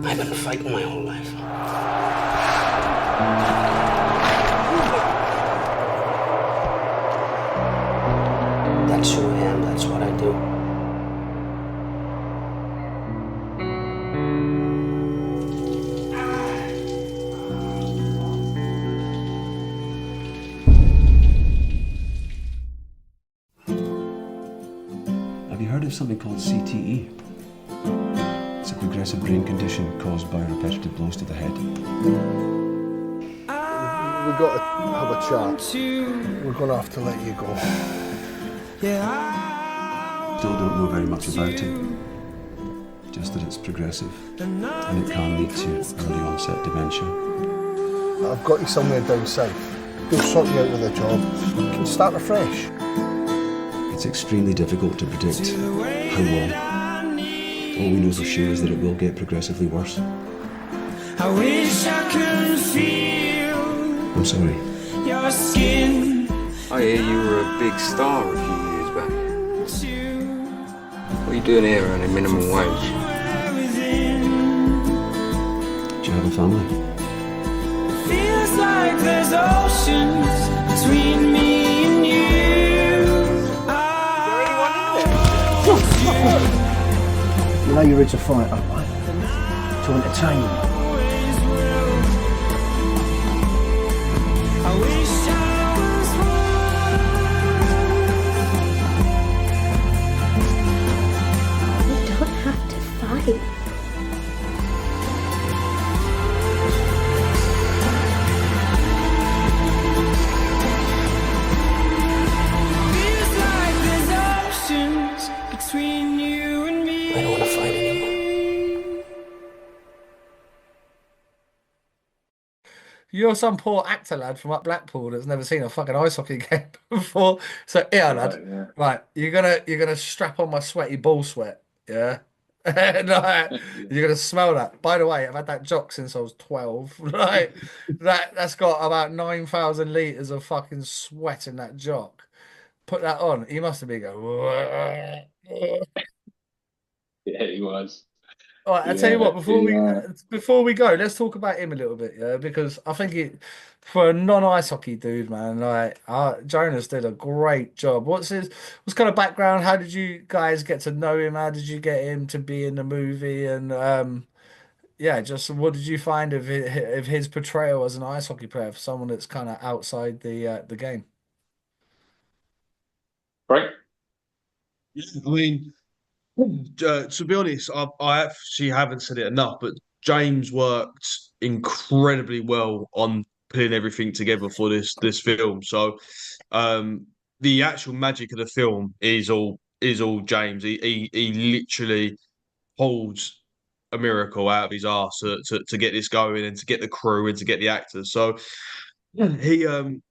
I've been fighting my whole life. That's who I am, that's what I do. Have you heard of something called CTE? It's a progressive brain condition caused by repetitive blows to the head. We've got to have a chat. We're going to have to let you go. Still don't know very much about it. Just that it's progressive and it can lead to early onset dementia. I've got you somewhere down south. They'll sort you out with a job. You can start afresh. It's extremely difficult to predict how long. All we know for sure is that it will get progressively worse. I wish I could feel I'm sorry. your skin. I hear you were a big star a few years back. What are you doing here earning minimum wage? Do you have a family? Feels like there's oceans between me and you. You know you're ready to fight, aren't you? To entertain you. I wish I was You don't have to fight. Feels like there's options between you and me. I don't want to fight anymore. You're some poor actor lad from up Blackpool that's never seen a fucking ice hockey game before. So here, lad, right, you're gonna strap on my sweaty ball sweat, yeah. And, you're gonna smell that. By the way, I've had that jock since I was 12. Right, that's got about 9,000 liters of fucking sweat in that jock. Put that on. He must have been going. Yeah, he was. All right, I tell you Yeah, what, he, before we go, let's talk about him a little bit, yeah, because I think for a non-ice hockey dude, man, like Jonas did a great job. What's kind of background? How did you guys get to know him? How did you get him to be in the movie? And yeah, just what did you find of his portrayal as an ice hockey player for someone that's kind of outside the game? right? Yeah, I mean, to be honest, I actually haven't said it enough, but James worked incredibly well on putting everything together for this film. So, the actual magic of the film is all James. He literally holds a miracle out of his arse to get this going and to get the crew and to get the actors. So, he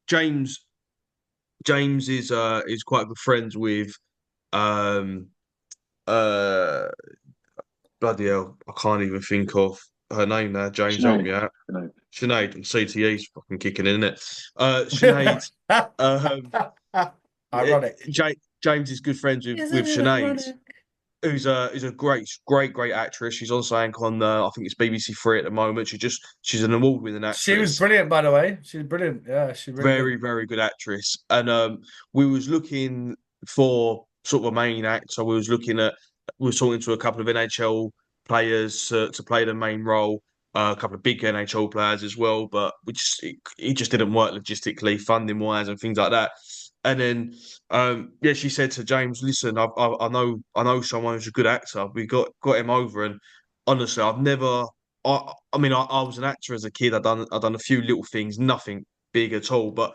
James is quite good friends with um uh bloody hell, I can't even think of her name now. James, help Sinead. me out. Sinead. Sinead, CTE's fucking kicking in, isn't it? Sinead, um, Ironic. James is good friends with Isn't it Sinead, ironic? who's a great actress. She's on something on I think it's BBC Three at the moment. She's an award-winning She was actress, brilliant, by the way. She was brilliant. Yeah, she really very very good actress. And we was looking for sort of a main act, so we was talking to a couple of NHL players to play the main role, a couple of big NHL players as well, but it just didn't work logistically, funding wise, and things like that. And then, yeah, she said to James, "Listen, I know someone who's a good actor. We got him over." And honestly, I've never. I mean, I was an actor as a kid. I've done a few little things, nothing big at all, but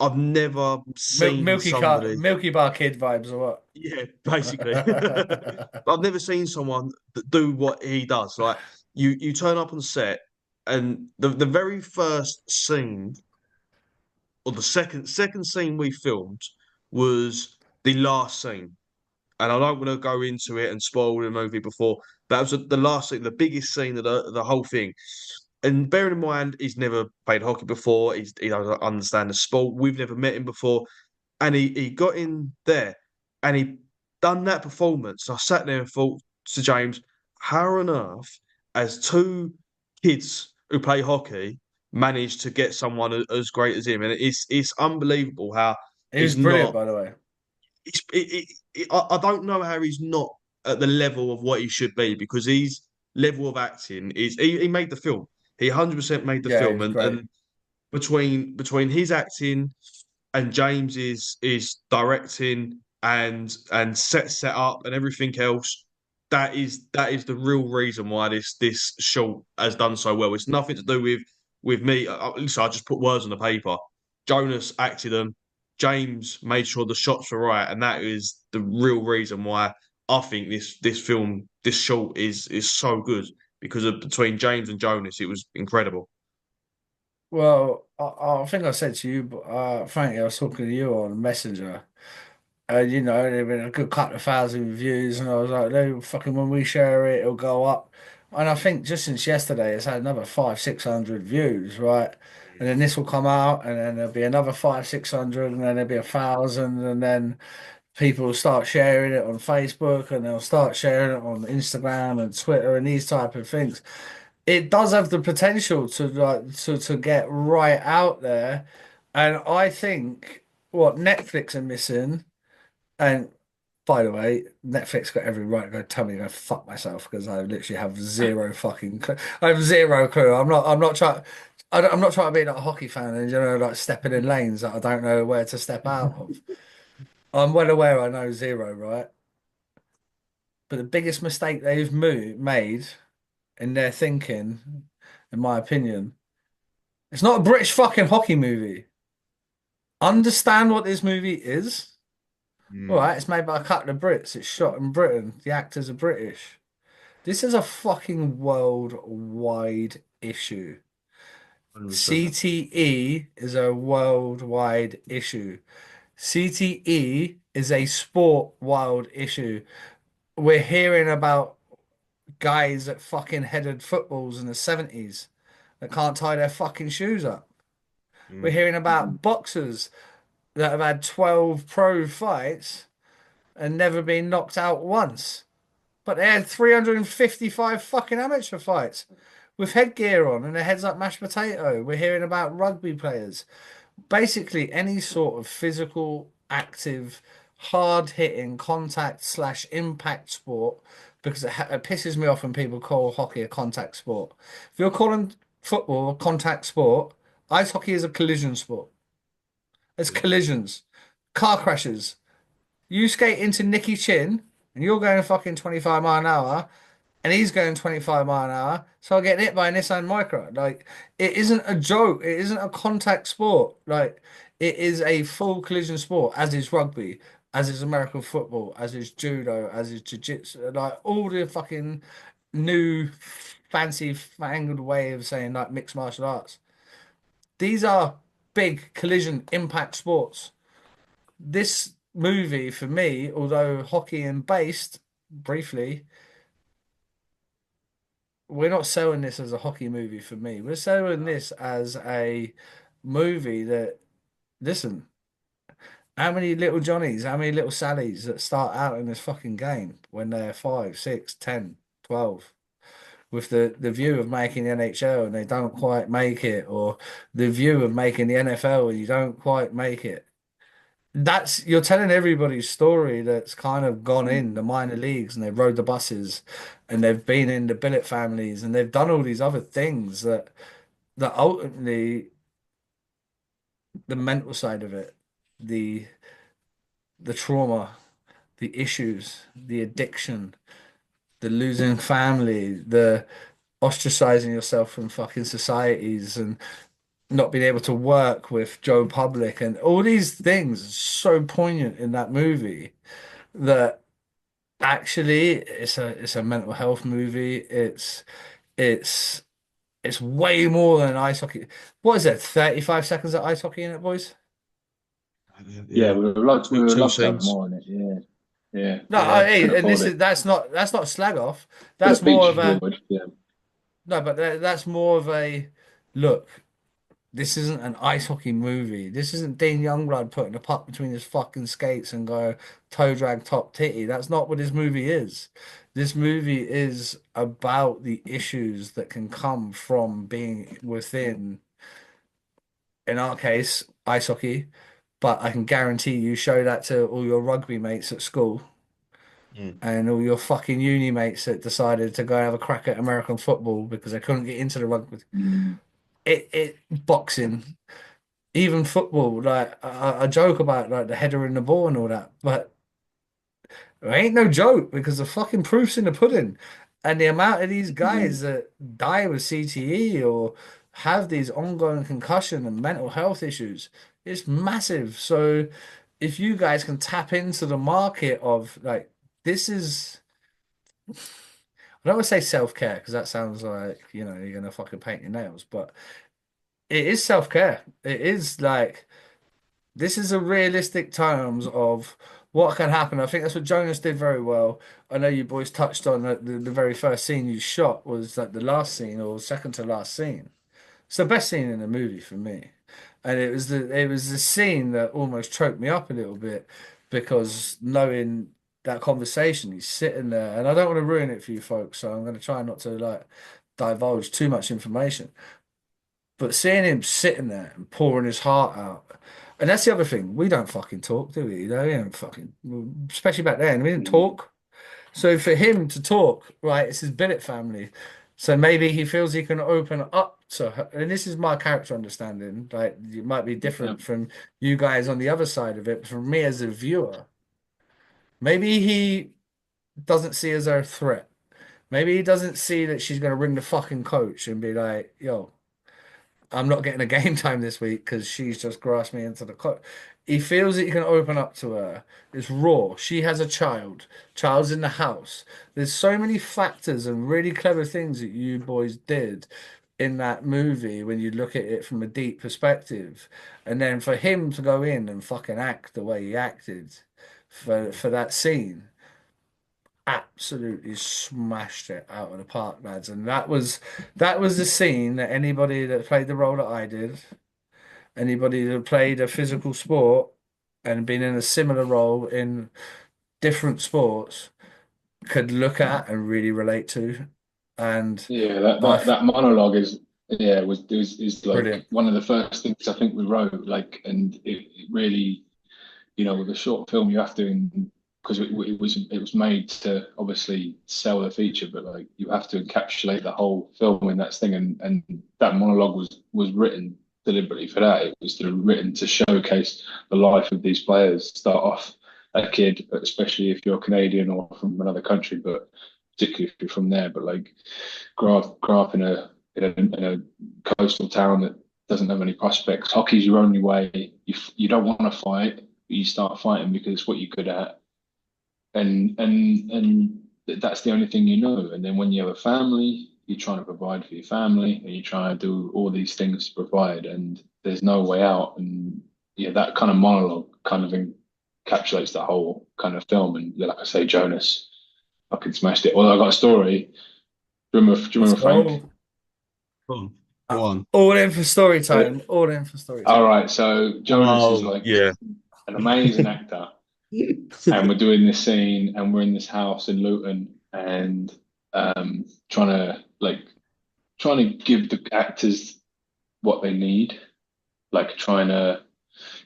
I've never seen somebody. Milky Bar Kid vibes or what? Yeah, basically. I've never seen someone that do what he does. Like you turn up on set, and the very first scene, or the second scene we filmed, was the last scene. And I don't want to go into it and spoil the movie before. That was the last scene, the biggest scene of the whole thing. And bearing in mind, he's never played hockey before. He doesn't understand the sport. We've never met him before, and he got in there, and he done that performance. I sat there and thought to James, how on earth as two kids who play hockey managed to get someone as great as him, and it's unbelievable how He was he's brilliant, not. by the way. I don't know how he's not at the level of what he should be because his level of acting is he made the film. He 100% made the Yeah, he film, was and great. between his acting and James's directing and set up and everything else, that is the real reason why this short has done so well. It's nothing to do with me. Listen, I just put words on the paper. Jonas acted them. James made sure the shots were right, and that is the real reason why I think this film, this short is so good because of between James and Jonas, it was incredible. Well, I think I said to you, Frankie, I was talking to you on Messenger. You know, there've been a good couple of thousand views, and I was like, no, fucking when we share it, it'll go up. And I think just since yesterday, it's had another 500-600 views, right? And then this will come out, and then there'll be another 500-600, and then there'll be 1,000, and then people will start sharing it on Facebook, and they'll start sharing it on Instagram and Twitter and these type of things. It does have the potential to to get right out there, and I think what Netflix are missing. And by the way, Netflix got every right to go tell me to go fuck myself because I literally have zero fucking clue. I have zero clue. I'm not trying. I'm not trying to be like a hockey fan and like stepping in lanes that I don't know where to step out of. I'm well aware I know zero, right? But the biggest mistake they've made in their thinking, in my opinion, it's not a British fucking hockey movie. Understand what this movie is. All Mm, right, it's made by a couple of Brits. It's shot in Britain. The actors are British. This is a fucking worldwide issue. 100%. CTE is a worldwide issue. CTE is a sport wild issue. We're hearing about guys that fucking headed footballs in the 70s that can't tie their fucking shoes up. We're Mm. hearing about boxers that have had 12 pro fights and never been knocked out once. But they had 355 fucking amateur fights with headgear on and their heads like mashed potato. We're hearing about rugby players. Basically, any sort of physical, active, hard hitting contact slash impact sport because it pisses me off when people call hockey a contact sport. If you're calling football a contact sport, ice hockey is a collision sport. It's collisions, car crashes. You skate into Nicky Chin and you're going fucking 25 mile an hour and he's going 25 mile an hour. So I get hit by a Nissan Micra. Like, it isn't a joke. It isn't a contact sport. Like, it is a full collision sport, as is rugby, as is American football, as is judo, as is jiu-jitsu. Like, all the fucking new fancy fangled way of saying like mixed martial arts. These are big collision impact sports. This movie for me, although hockey and based briefly, we're not selling this as a hockey movie for me. We're selling this as a movie that, listen, how many little Johnnies, how many little Sallys that start out in this fucking game when they're 5, 6, 10, 12, with the view of making the NHL and they don't quite make it, or the view of making the NFL and you don't quite make it. That's you're telling everybody's story that's kind of gone in the minor leagues and they've rode the buses and they've been in the billet families and they've done all these other things that ultimately the mental side of it, the the trauma, the issues, the addiction, the losing family, the ostracizing yourself from fucking societies and not being able to work with Joe Public and all these things are so poignant in that movie that actually it's a mental health movie. It's it's way more than ice hockey. What is it? 35 seconds of ice hockey in it, boys? Yeah, we would Two love to have scenes. more on it. Yeah, yeah, No, yeah. Couldn't and afford this is it. that's not a slag off. For the That's more of features, we a would. Yeah, no, but that's more of a look. This isn't an ice hockey movie. This isn't Dean Youngblood putting a puck between his fucking skates and go toe drag top titty. That's not what this movie is. This movie is about the issues that can come from being within, in our case, ice hockey. But I can guarantee you show that to all your rugby mates at school Mm. and all your fucking uni mates that decided to go have a crack at American football because they couldn't get into the rugby. Mm. It boxing, even football, like I joke about like the header in the ball and all that, but it ain't no joke because the fucking proof's in the pudding. And the amount of these guys that die with CTE or have these ongoing concussion and mental health issues is massive. So if you guys can tap into the market of like this is I don't want to say self-care because that sounds like, you're gonna fucking paint your nails, but it is self-care. It is like this is a realistic terms of what can happen. I think that's what Jonas did very well. I know you boys touched on the very first scene you shot was like the last scene or second to last scene. It's the best scene in the movie for me. And it was the scene that almost choked me up a little bit because knowing that conversation, he's sitting there, and I don't want to ruin it for you folks, so I'm going to try not to like divulge too much information. But seeing him sitting there and pouring his heart out, and that's the other thing. We don't fucking talk, do we? We don't fucking, especially back then, we didn't talk. So for him to talk, right, it's his billet family. So maybe he feels he can open up to her. And this is my character understanding. Like it might be Yeah. different from you guys on the other side of it. But for me as a viewer, maybe he doesn't see her as a threat. Maybe he doesn't see that she's going to ring the fucking coach and be like, yo, I'm not getting a game time this week because she's just grasped me into the court. He feels that he can open up to her. It's raw. She has a child. Child's in the house. There's so many factors and really clever things that you boys did in that movie when you look at it from a deep perspective. And then for him to go in and fucking act the way he acted for that scene absolutely smashed it out of the park, lads. And that was the scene that anybody that played the role that I did, anybody that played a physical sport and been in a similar role in different sports could look at and really relate to. And Yeah, that, I that that monologue is yeah is like brilliant. one of the first things I think we wrote. Like, and it really, with a short film, you have to, because it was made to obviously sell the feature, but like you have to encapsulate the whole film in that thing, and that monologue was written deliberately for that. It was written to showcase the life of these players. Start off a kid, but especially if you're Canadian or from another country, but particularly if you're from there, but like grow up in a coastal town that doesn't have any prospects. Hockey's your only way. You don't want to fight, you start fighting because it's what you're good at, and that's the only thing you know. And then when you have a family, you're trying to provide for your family, and you try to do all these things to provide, and there's no way out. And yeah, that kind of monologue kind of encapsulates the whole kind of film. And yeah, like I say, Jonas fucking smashed it. Well, I got a story. Do you remember Let's Frank? go. Go on. All in for story time. All in for story All time. right, so Jonas is like yeah. an amazing actor, and we're doing this scene, and we're in this house in Luton, and trying to give the actors what they need, like trying to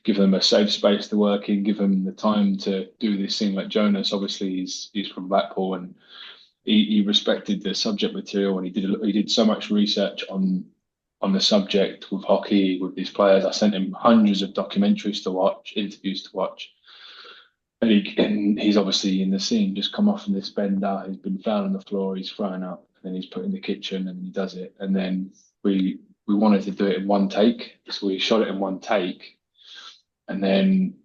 give them a safe space to work in, give them the time to do this scene. Like Jonas, obviously, he's from Blackpool, and he respected the subject material, and he did so much research on the subject with hockey, with these players. I sent him hundreds of documentaries to watch, interviews to watch. And he's obviously in the scene, just come off from this bender. He's been found on the floor, he's thrown up, and then he's put in the kitchen and he does it. And then we wanted to do it in one take. So we shot it in one take. And then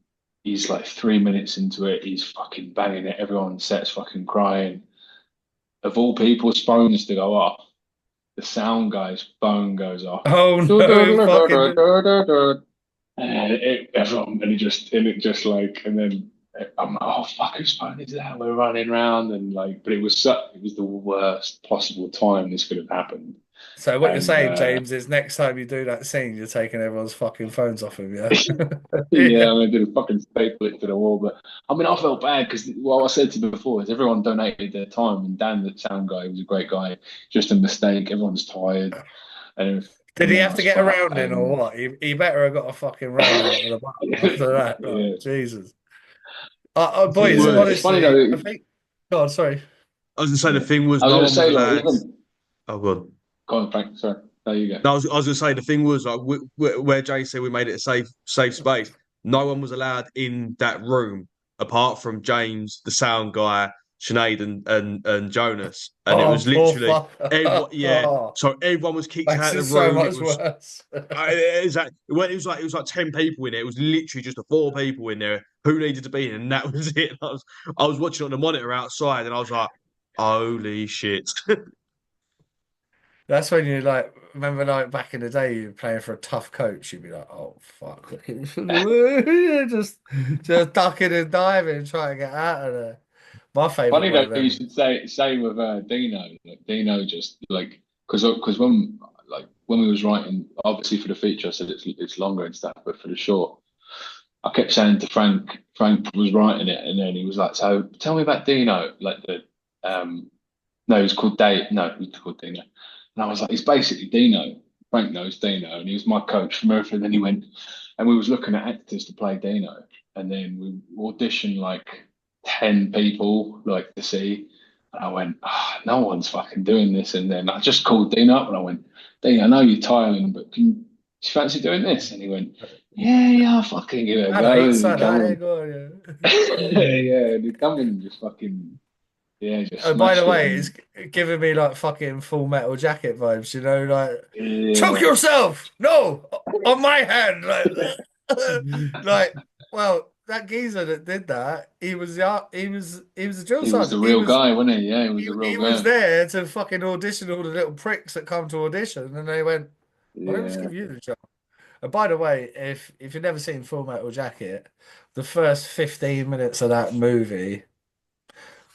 he's like 3 minutes into it, he's fucking banging it. Everyone on set's fucking crying. Of all people's phones to go off, the sound guy's phone goes off. Oh no, fucking And then I'm like, oh fuck, whose phone is that? We're running around, and like, but it was the worst possible time this could have happened. So what you're And saying, James, is next time you do that scene, you're taking everyone's fucking phones off him, yeah? yeah, I did a fucking staple it to the wall. But I mean, I felt bad because what I said to you before is everyone donated their time, and Dan, the sound guy, was a great guy. Just a mistake. Everyone's tired, Did and he then have I to get a spat. round in or what? He better have got a fucking round in at the bottom after that. Like, Yeah, Jesus. The thing Boys, yeah. was, It's funny honestly, I though. think. God, sorry. I was gonna say the Yeah. thing was I was no going to one was say like allowed. even. Oh god. Go on, Frank. Sorry. There you go. No, I was gonna say the thing was like where Jay said we made it a safe space. No one was allowed in that room apart from James, the sound guy, Sinead, and Jonas, and it Oh, was poor literally fuck. everyone. Yeah, Oh, so everyone was kicked makes out it of the so room. It much was worse. exactly. Well, it was like 10 people in there. It was literally just the 4 people in there who needed to be in, and that was it. I was watching on the monitor outside, and I was like, "Holy shit!" That's when you like remember like back in the day you were playing for a tough coach, you'd be like, oh fuck. just ducking and diving, trying to get out of there. My favourite Funny one though, of you them. should say same with Dino. Like Dino just like because when we was writing, obviously for the feature, I said it's longer and stuff, but for the short, I kept saying to Frank, Frank was writing it, and then he was like, "So tell me about Dino." Like the no, he's called Dave. No, he's called Dino, and I was like, "He's basically Dino." Frank knows Dino, and he was my coach from everything. And then he went, and we was looking at actors to play Dino, and then we auditioned like 10 people like to see. And I went, no one's fucking doing this. And then I just called Dean up and I went, Dean, I know you're tiring, but do you fancy doing this? And he went, yeah, I'll fucking give it a I know, go. it's And he son, come I and ain't going, yeah, and he come and just fucking just Oh, by the smashed it. way, it's And giving me like fucking Full Metal Jacket vibes, you know, like choke yeah, yourself, no, on my hand, like, well, that geezer that did that, he was a drill he was the sergeant. real guy, wasn't he? Yeah, he was the He real was guy. there to fucking audition all the little pricks that come to audition, and they went, "Why don't we just Yeah, give you the job?" And by the way, if you've never seen Full Metal Jacket, the first 15 minutes of that movie,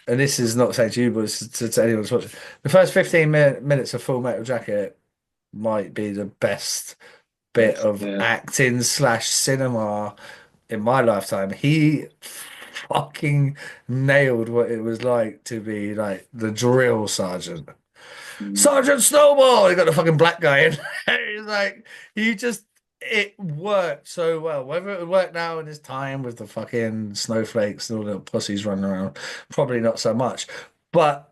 and this is not saying to you, but it's to anyone who's watching, the first 15 minutes of Full Metal Jacket might be the best bit that's of yeah. acting slash cinema in my lifetime. He fucking nailed what it was like to be like the drill sergeant. Mm, Sergeant Snowball! He got the fucking black guy in. He's like, you just, it worked so well. Whether it would work now in his time with the fucking snowflakes and all the little pussies running around, probably not so much. But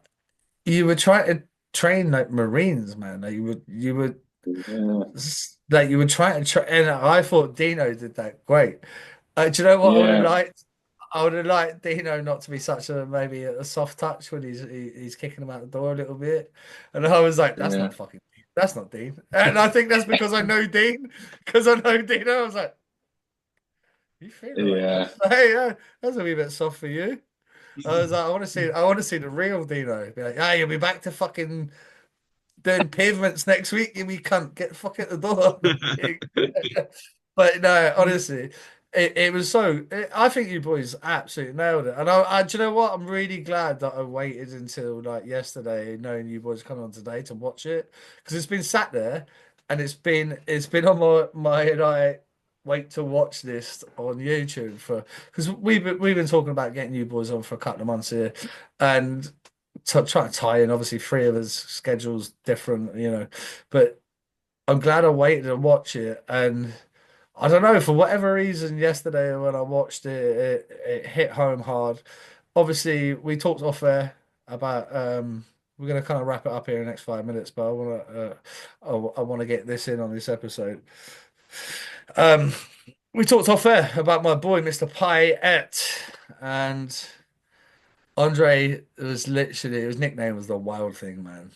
you were trying to train like Marines, man. Like you would, yeah, like you were trying to train, and I thought Dino did that great. Do you know what I would have yeah, liked? I would have liked Dino not to be such a maybe a soft touch when he's kicking him out the door a little bit, and I was like, that's yeah, not fucking, that's not Dean, and I think that's because I know Dean, because I know Dino. I was like, you feeling like that? yeah, Hey, yeah, that's a wee bit soft for you. I was like, I want to see the real Dino. Be like, ah, you'll be back to fucking doing pavements next week. You wee cunt, get the fuck out the door. But no, honestly, it was so. I think you boys absolutely nailed it. And do you know what? I'm really glad that I waited until like yesterday, knowing you boys coming on today to watch it, because it's been sat there, and it's been on my like wait to watch list on YouTube for, because we've been talking about getting you boys on for a couple of months here, and trying to tie in. Obviously, three of us schedules different, you know, but I'm glad I waited to watch it. And I don't know, for whatever reason, yesterday when I watched it, it hit home hard. Obviously, we talked off air about we're going to kind of wrap it up here in the next 5 minutes, but I want to get this in on this episode. Um, we talked off air about my boy, Mr. Payette, and Andre was literally, his nickname was the Wild Thing, man.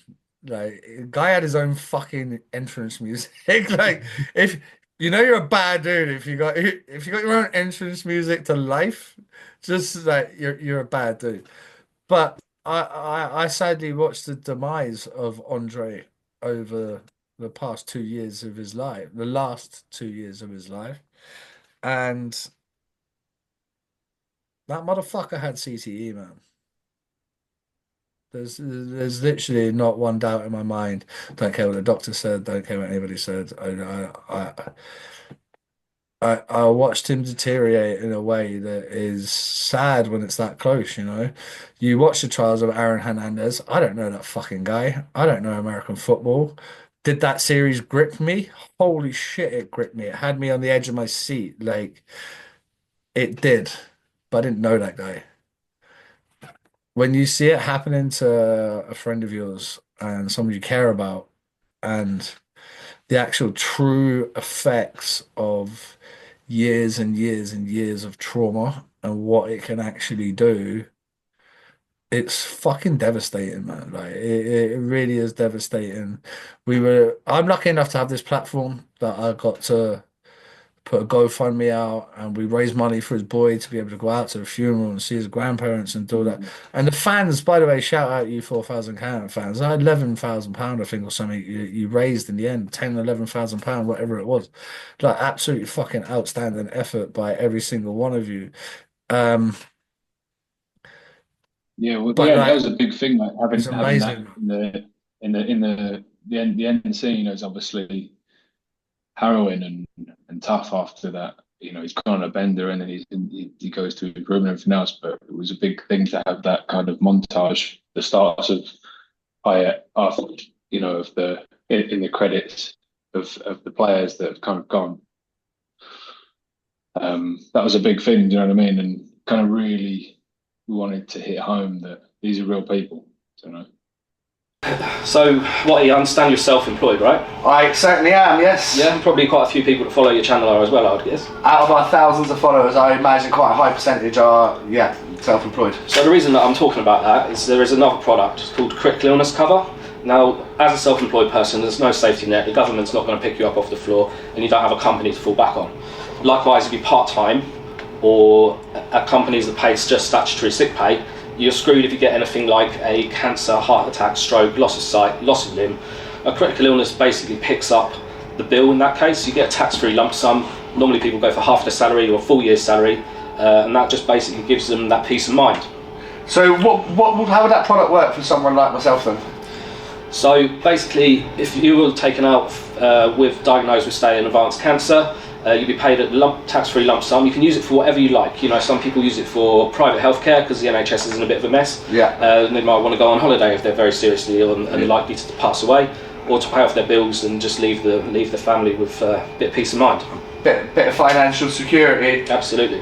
Like, guy had his own fucking entrance music. Like, if you know you're a bad dude, if you got your own entrance music to life, just like you're a bad dude. But I sadly watched the demise of Andre over the past 2 years of his life, the last 2 years of his life, and that motherfucker had CTE, man. There's literally not one doubt in my mind. Don't care what the doctor said. Don't care what anybody said. I watched him deteriorate in a way that is sad when it's that close, you know. You watch the trials of Aaron Hernandez. I don't know that fucking guy. I don't know American football. Did that series grip me? Holy shit, it gripped me. It had me on the edge of my seat. Like it did. But I didn't know that guy. When you see it happening to a friend of yours and someone you care about, and the actual true effects of years and years and years of trauma and what it can actually do, it's fucking devastating, man. Like it really is devastating. I'm lucky enough to have this platform that I got to put a GoFundMe out, and we raised money for his boy to be able to go out to the funeral and see his grandparents and do that. And the fans, by the way, shout out you 4,000 Cannon fans. I had £11,000, I think, or something you raised in the end, 10, £11,000, whatever it was. Like absolutely fucking outstanding effort by every single one of you. Yeah, well, But yeah, like, that was a big thing. Like it's having that amazing. the end scene is obviously harrowing and tough after that. You know, he's gone on a bender and then he goes to his room and everything else. But it was a big thing to have that kind of montage, the start of after, you know, of in the credits of the players that have kind of gone. That was a big thing, do you know what I mean? And kind of really we wanted to hit home that these are real people, you know. So, Watty, I understand you're self-employed, right? I certainly am, yes. Yeah, probably quite a few people that follow your channel are as well, I would guess. Out of our thousands of followers, I imagine quite a high percentage are, self-employed. So the reason that I'm talking about that is there is another product called critical illness cover. Now, as a self-employed person, there's no safety net. The government's not going to pick you up off the floor, and you don't have a company to fall back on. Likewise, if you're part-time or at companies that pay just statutory sick pay, you're screwed if you get anything like a cancer, heart attack, stroke, loss of sight, loss of limb. A critical illness basically picks up the bill in that case. You get a tax-free lump sum. Normally people go for half their salary or a full year's salary, and that just basically gives them that peace of mind. So how would that product work for someone like myself then? So basically, if you were taken out diagnosed with, say, an advanced cancer, you'd be paid a tax-free lump sum. You can use it for whatever you like. You know, some people use it for private healthcare because the NHS is in a bit of a mess. Yeah. And they might want to go on holiday if they're very seriously ill and likely to pass away, or to pay off their bills and just leave the family with a bit of peace of mind. Bit of financial security. Absolutely.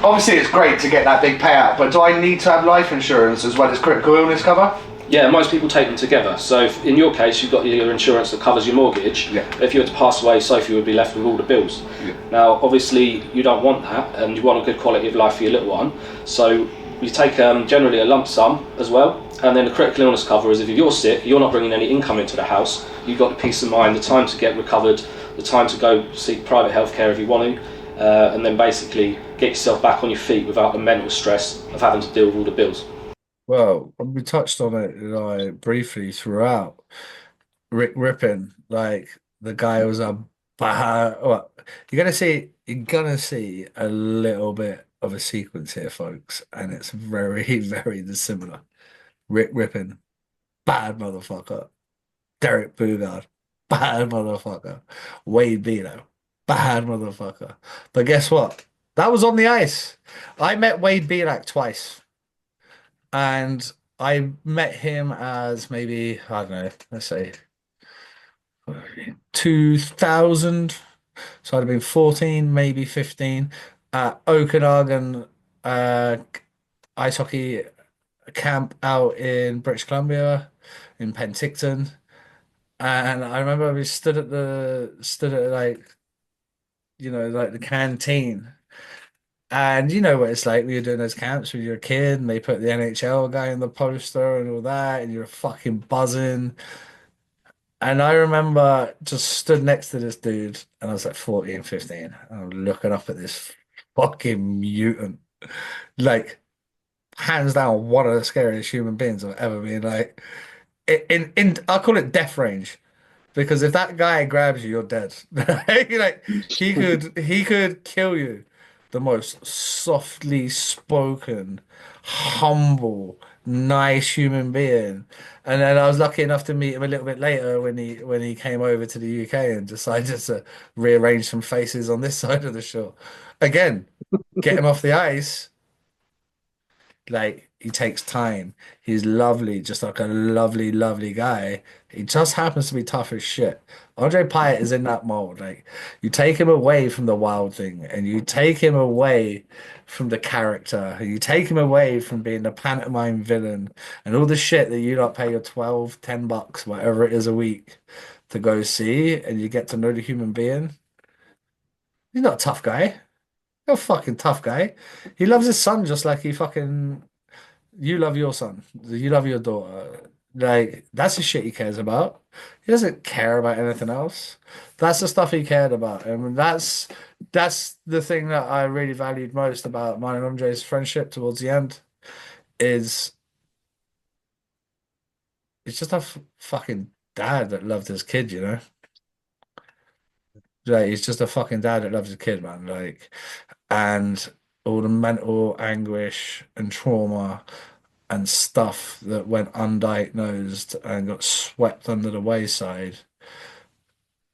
Obviously, it's great to get that big payout, but do I need to have life insurance as well as critical illness cover? Yeah, most people take them together. So in your case, you've got your insurance that covers your mortgage. Yeah. If you were to pass away, Sophie would be left with all the bills. Yeah. Now, obviously, you don't want that, and you want a good quality of life for your little one. So you take generally a lump sum as well, and then the critical illness cover is if you're sick, you're not bringing any income into the house. You've got the peace of mind, the time to get recovered, the time to go seek private healthcare if you want to, and then basically get yourself back on your feet without the mental stress of having to deal with all the bills. Well, we touched on it like briefly throughout. Rick Rippin, like the guy was a well, you're gonna see a little bit of a sequence here, folks, and it's very, very dissimilar. Rick Rippin, bad motherfucker. Derek Bugard, bad motherfucker. Wade Beano, bad motherfucker. But guess what? That was on the ice. I met Wade Beano twice. And I met him as maybe, I don't know, let's say 2000. So I'd have been 14, maybe 15 at Okanagan ice hockey camp out in British Columbia in Penticton. And I remember we stood at like, you know, like the canteen. And you know what it's like when you're doing those camps with your kid and they put the NHL guy in the poster and all that, and you're fucking buzzing. And I remember just stood next to this dude, and I was like 14, 15, and I'm looking up at this fucking mutant. Like, hands down, one of the scariest human beings I've ever been. Like, I call it death range. Because if that guy grabs you, you're dead. Like he could kill you. The most softly spoken, humble, nice human being. And then I was lucky enough to meet him a little bit later when he came over to the UK and decided to rearrange some faces on this side of the shore. Again, get him off the ice. Like he takes time. He's lovely, just like a lovely, lovely guy. He just happens to be tough as shit. Andre Pyatt is in that mold. Like you take him away from the wild thing, and you take him away from the character, and you take him away from being the pantomime villain and all the shit that you not pay your 12, $10, whatever it is a week to go see, and you get to know the human being. He's not a tough guy. He's a fucking tough guy. He loves his son just like he fucking you love your son. You love your daughter. Like that's the shit he cares about. He doesn't care about anything else. That's the stuff he cared about, and that's the thing that I really valued most about mine and Andre's friendship towards the end. Is it's just a fucking dad that loved his kid, you know. Like he's just a fucking dad that loves his kid, man. Like, and all the mental anguish and trauma and stuff that went undiagnosed and got swept under the wayside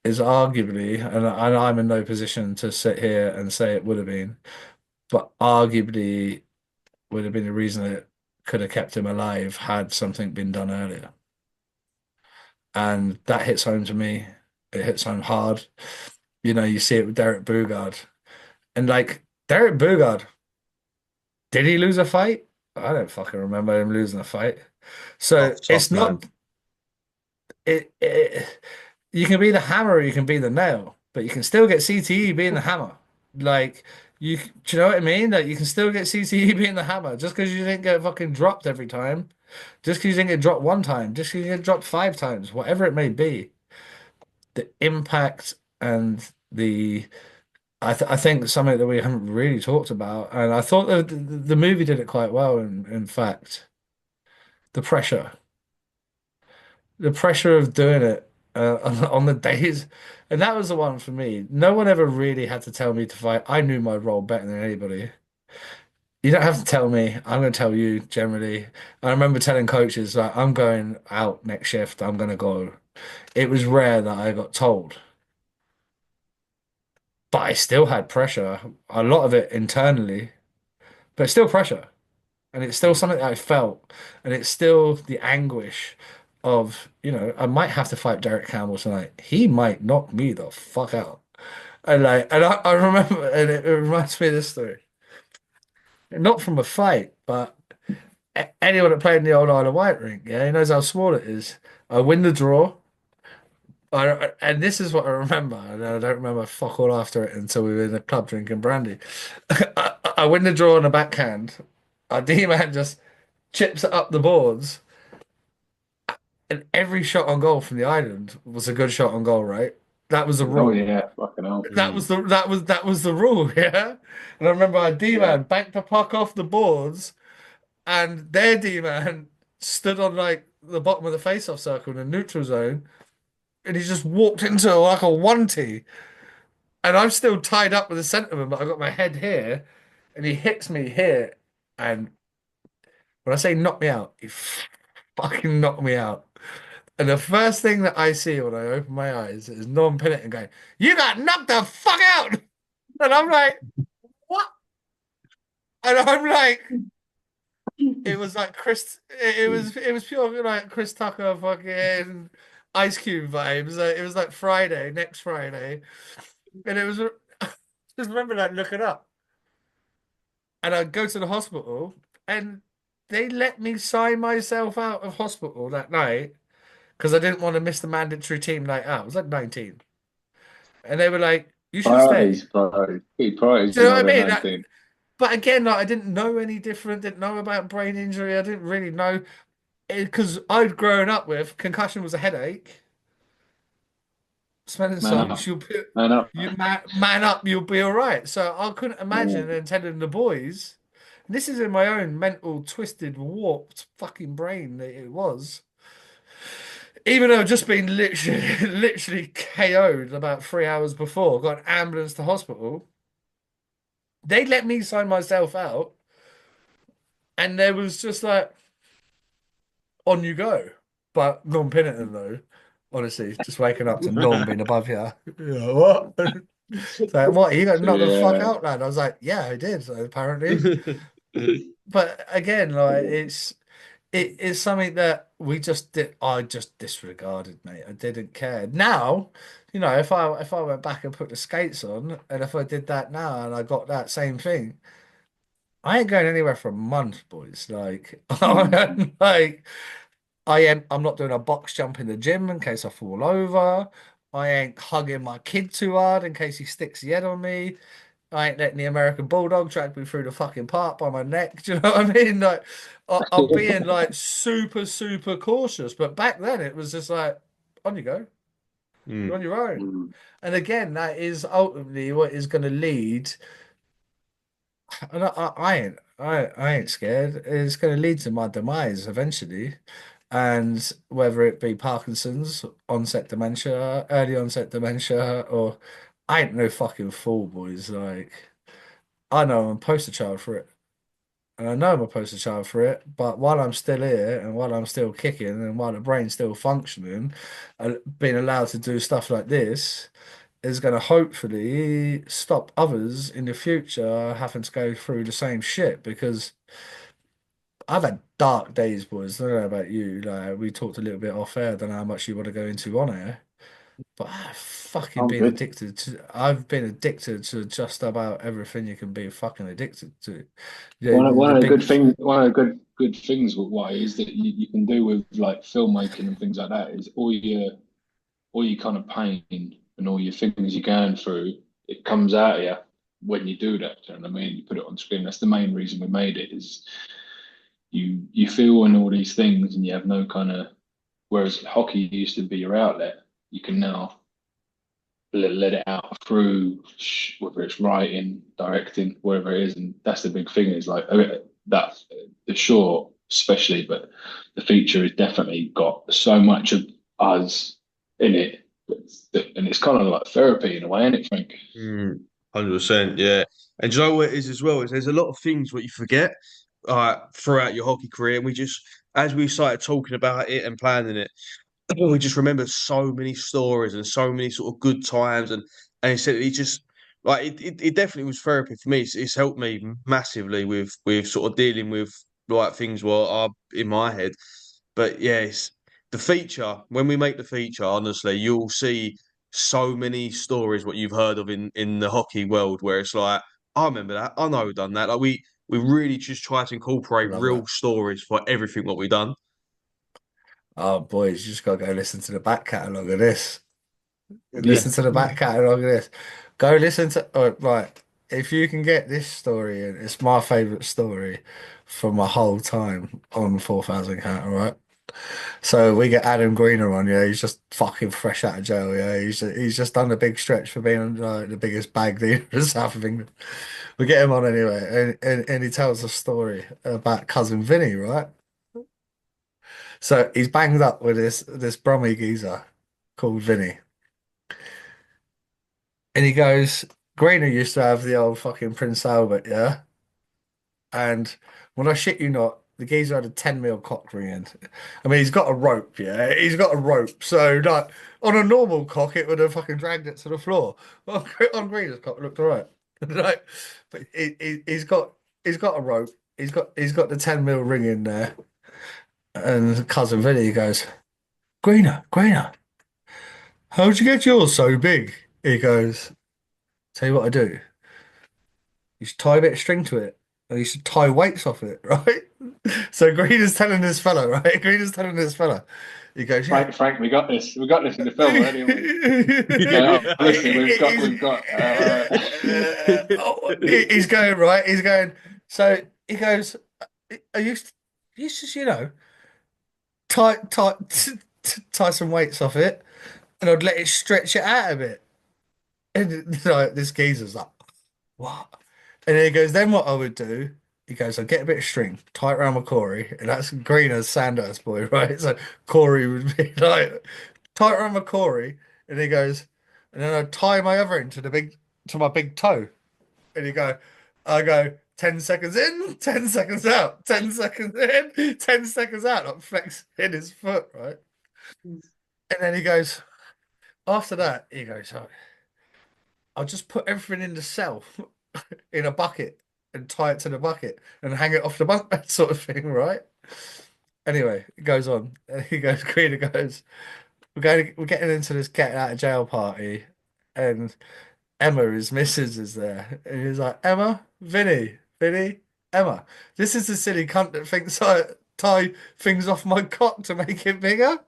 is arguably, and I'm in no position to sit here and say it would have been, but arguably would have been the reason it could have kept him alive had something been done earlier. And that hits home to me. It hits home hard. You know, you see it with Derek Boogaard. And like Derek Boogaard, did he lose a fight? I don't fucking remember him losing a fight. So Tough it's man. not it you can be the hammer or you can be the nail, but you can still get CTE being the hammer. Like do you know what I mean? Like you can still get CTE being the hammer just because you didn't get fucking dropped every time, just because you didn't get dropped one time, just because you get dropped 5 times, whatever it may be. The impact and I think something that we haven't really talked about, and I thought the movie did it quite well. In fact, the pressure, the pressure of doing it on the days, and that was the one for me. No one ever really had to tell me to fight. I knew my role better than anybody. You don't have to tell me. I'm going to tell you generally. I remember telling coaches like, I'm going out next shift. I'm going to go. It was rare that I got told. But I still had pressure, a lot of it internally, but still pressure. And it's still something that I felt. And it's still the anguish of, I might have to fight Derek Campbell tonight. He might knock me the fuck out. And I remember, and it reminds me of this story. Not from a fight, but anyone that played in the old Isle of Wight rink, yeah, he knows how small it is. I win the draw. And this is what I remember, and I don't remember fuck all after it until we were in the club drinking brandy. I win the draw on a backhand. Our D-man just chips it up the boards, and every shot on goal from the island was a good shot on goal, right? That was the Oh rule. yeah, fucking hell. That was the rule, yeah. And I remember our D-man banked the puck off the boards, and their D-man stood on like the bottom of the face-off circle in the neutral zone. And he just walked into like a one-tee. And I'm still tied up with the centerman, but I've got my head here. And he hits me here. And when I say knock me out, he fucking knocked me out. And the first thing that I see when I open my eyes is Norm Pinnerton going, "You got knocked the fuck out!" And I'm like, "What?" And I'm like, it was like it was pure like Chris Tucker fucking Ice Cube vibes. Like, it was like Friday, next Friday, and it was just remember that looking up, and I go to the hospital, and they let me sign myself out of hospital that night because I didn't want to miss the mandatory team night out. I was like 19, and they were like, "You should stay." Priorities, priorities. Do you know what I mean? 19. But again, like, I didn't know any different. Didn't know about brain injury. I didn't really know because I'd grown up with concussion was a headache. Smelling Man up. salts, Man up. you man up, you'll be all right. So I couldn't imagine and telling the boys, this is in my own mental, twisted, warped fucking brain that it was. Even though I'd just been literally KO'd about 3 hours before, got an ambulance to hospital. They let me sign myself out, and there was just like, on you go. But non-penitent though, honestly, just waking up to Norm being above you. Yeah, what? So what? You got knocked the fuck Yeah. out, lad. I was like, yeah, I did. Apparently, but again, like it's something that we just did. I just disregarded, mate. I didn't care. Now, if I went back and put the skates on, and if I did that now and I got that same thing, I ain't going anywhere for a month, boys. Like, like I'm not doing a box jump in the gym in case I fall over. I ain't hugging my kid too hard in case he sticks his head on me. I ain't letting the American Bulldog drag me through the fucking park by my neck. Do you know what I mean? Like, I'm being like super, super cautious. But back then, it was just like, on you go, you're on your own. And again, that is ultimately what is going to lead. And I ain't scared. It's going to lead to my demise eventually. And whether it be Parkinson's, onset dementia, early onset dementia, or I ain't no fucking fool, boys. Like, I know I'm a poster child for it. And I know I'm a poster child for it, but while I'm still here and while I'm still kicking and while the brain's still functioning, being allowed to do stuff like this is going to hopefully stop others in the future having to go through the same shit because I've had dark days, boys. I don't know about you. Like we talked a little bit off air. I don't know how much you want to go into on air, but I'm good. I've been addicted to just about everything you can be fucking addicted to. Yeah, One the of the good big things, one of the good things with Watty is that you can do with like filmmaking and things like that is all your kind of pain and all your things you're going through, it comes out of you when you do that. Do you know what I mean? You put it on screen. That's the main reason we made it is you feel in all these things and you have no kind of whereas hockey used to be your outlet, you can now let it out through whether it's writing, directing, whatever it is, and that's the big thing is like that the short especially, but the feature has definitely got so much of us in it, and it's kind of like therapy in a way, isn't it, Frank? 100%, yeah. And do you know what it is as well? Is there's a lot of things what you forget throughout your hockey career, and we just as we started talking about it and planning it, we just remember so many stories and so many sort of good times and he said he just like it definitely was therapy for me. It's helped me massively with sort of dealing with like things what are in my head. But yes, the feature, when we make the feature, honestly, you'll see so many stories what you've heard of in the hockey world where it's like, I remember that, I know we've done that. Like we really just try to incorporate love real that. stories for everything what we've done. Oh, boys, you just gotta go listen to the back catalogue of this. Yeah. Listen to the back catalogue of this. Go listen to right. If you can get this story, and it's my favorite story from my whole time on 4,000 count, all right? So we get Adam Greener on, yeah. He's just fucking fresh out of jail, yeah. He's just done a big stretch for being the biggest bag dealer in the south of England. We get him on anyway, and he tells a story about cousin Vinny, right? So he's banged up with this Brummy geezer called Vinny. And he goes, Greener used to have the old fucking Prince Albert, yeah? And when I shit you not, the geezer had a 10 mil cock ring in. I mean, he's got a rope, yeah? He's got a rope. So, like, on a normal cock, it would have fucking dragged it to the floor. On Greener's cock, it looked all right. Like, but he's got a rope. He's got the 10 mil ring in there. And cousin Vinny goes, Greener, how'd you get yours so big? He goes, tell you what I do. You should tie a bit of string to it. And you should tie weights off it, right? So Green is telling this fella, right? Green is telling this fella. He goes, yeah. Frank, we got this. We got this in the film already, haven't we? Honestly, He's going, right? He's going, so he goes, I used to, tie some weights off it and I'd let it stretch it out a bit. And this geezer's like, what? And then he goes, then what I would do, he goes, I'd get a bit of string, tie it around my Corey, and that's Greener's Sandhurst boy, right? So Corey would be like, tie it around my Corey, and he goes, and then I'd tie my other end to my big toe. And I go, 10 seconds in, 10 seconds out, 10 seconds in, 10 seconds out, like flexing his foot, right? And then he goes, after that, he goes, oh, I'll just put everything in the cell in a bucket and tie it to the bucket and hang it off the bunk bed sort of thing, right? Anyway, it goes on. He goes, Queen goes, we're getting into this getting out of jail party, and Emma, his missus, is there. And he's like, Emma, Vinny, Emma. This is the silly cunt that thinks I tie things off my cock to make it bigger.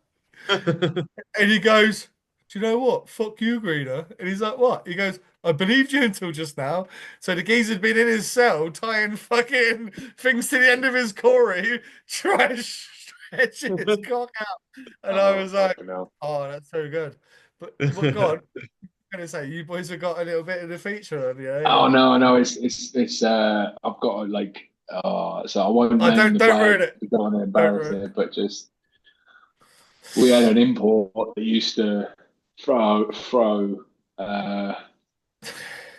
And he goes, do you know what? Fuck you, Greener. And he's like, what? He goes, I believed you until just now. So the geezer'd been in his cell tying fucking things to the end of his Corey, trying to stretch his cock out. And I was like, oh, that's so good. But God, I'm gonna say you boys have got a little bit of the feature on you. Oh no, it's I've got like so I won't name the don't ruin it. I don't want to embarrass it, but just we had an import that used to throw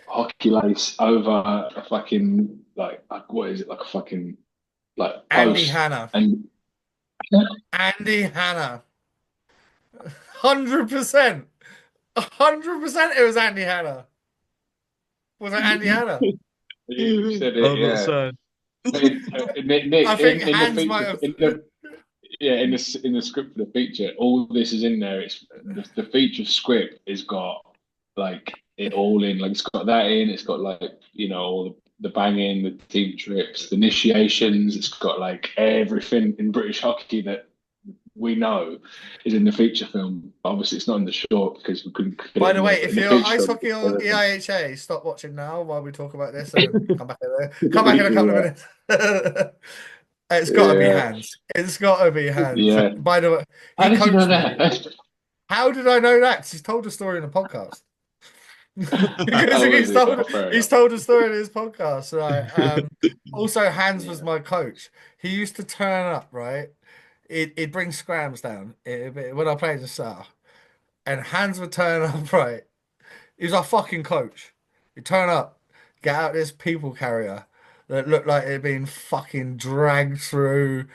hockey lace over a fucking like what is it, like a fucking like Andy post. Hanna. And Andy Hanna. 100%. 100% it was Andy Hanna. Was it Andy Hanna? You said it, yeah. Nick, I think Hans might have. In the script for the feature, all this is in there. It's the feature script has got like it all in. Like it's got that in. It's got like all the banging, the team trips, the initiations. It's got like everything in British hockey that we know is in the feature film. Obviously, it's not in the short because we couldn't. By the way, if you're ice hockey on EIHA, stop watching now while we talk about this and come back in there. Come back in a couple of minutes. It's got to be Hans. It's got to be Hans. Yeah. By the way, how did you know that? How did I know that? 'Cause he's told a story in a podcast. Because he's told a story in his podcast. Right? Also, Hans was my coach. He used to turn up, right? He'd bring scrams down when I played the South. And Hans would turn up, right? He was our fucking coach. He'd turn up, get out this people carrier that looked like it had been fucking dragged through.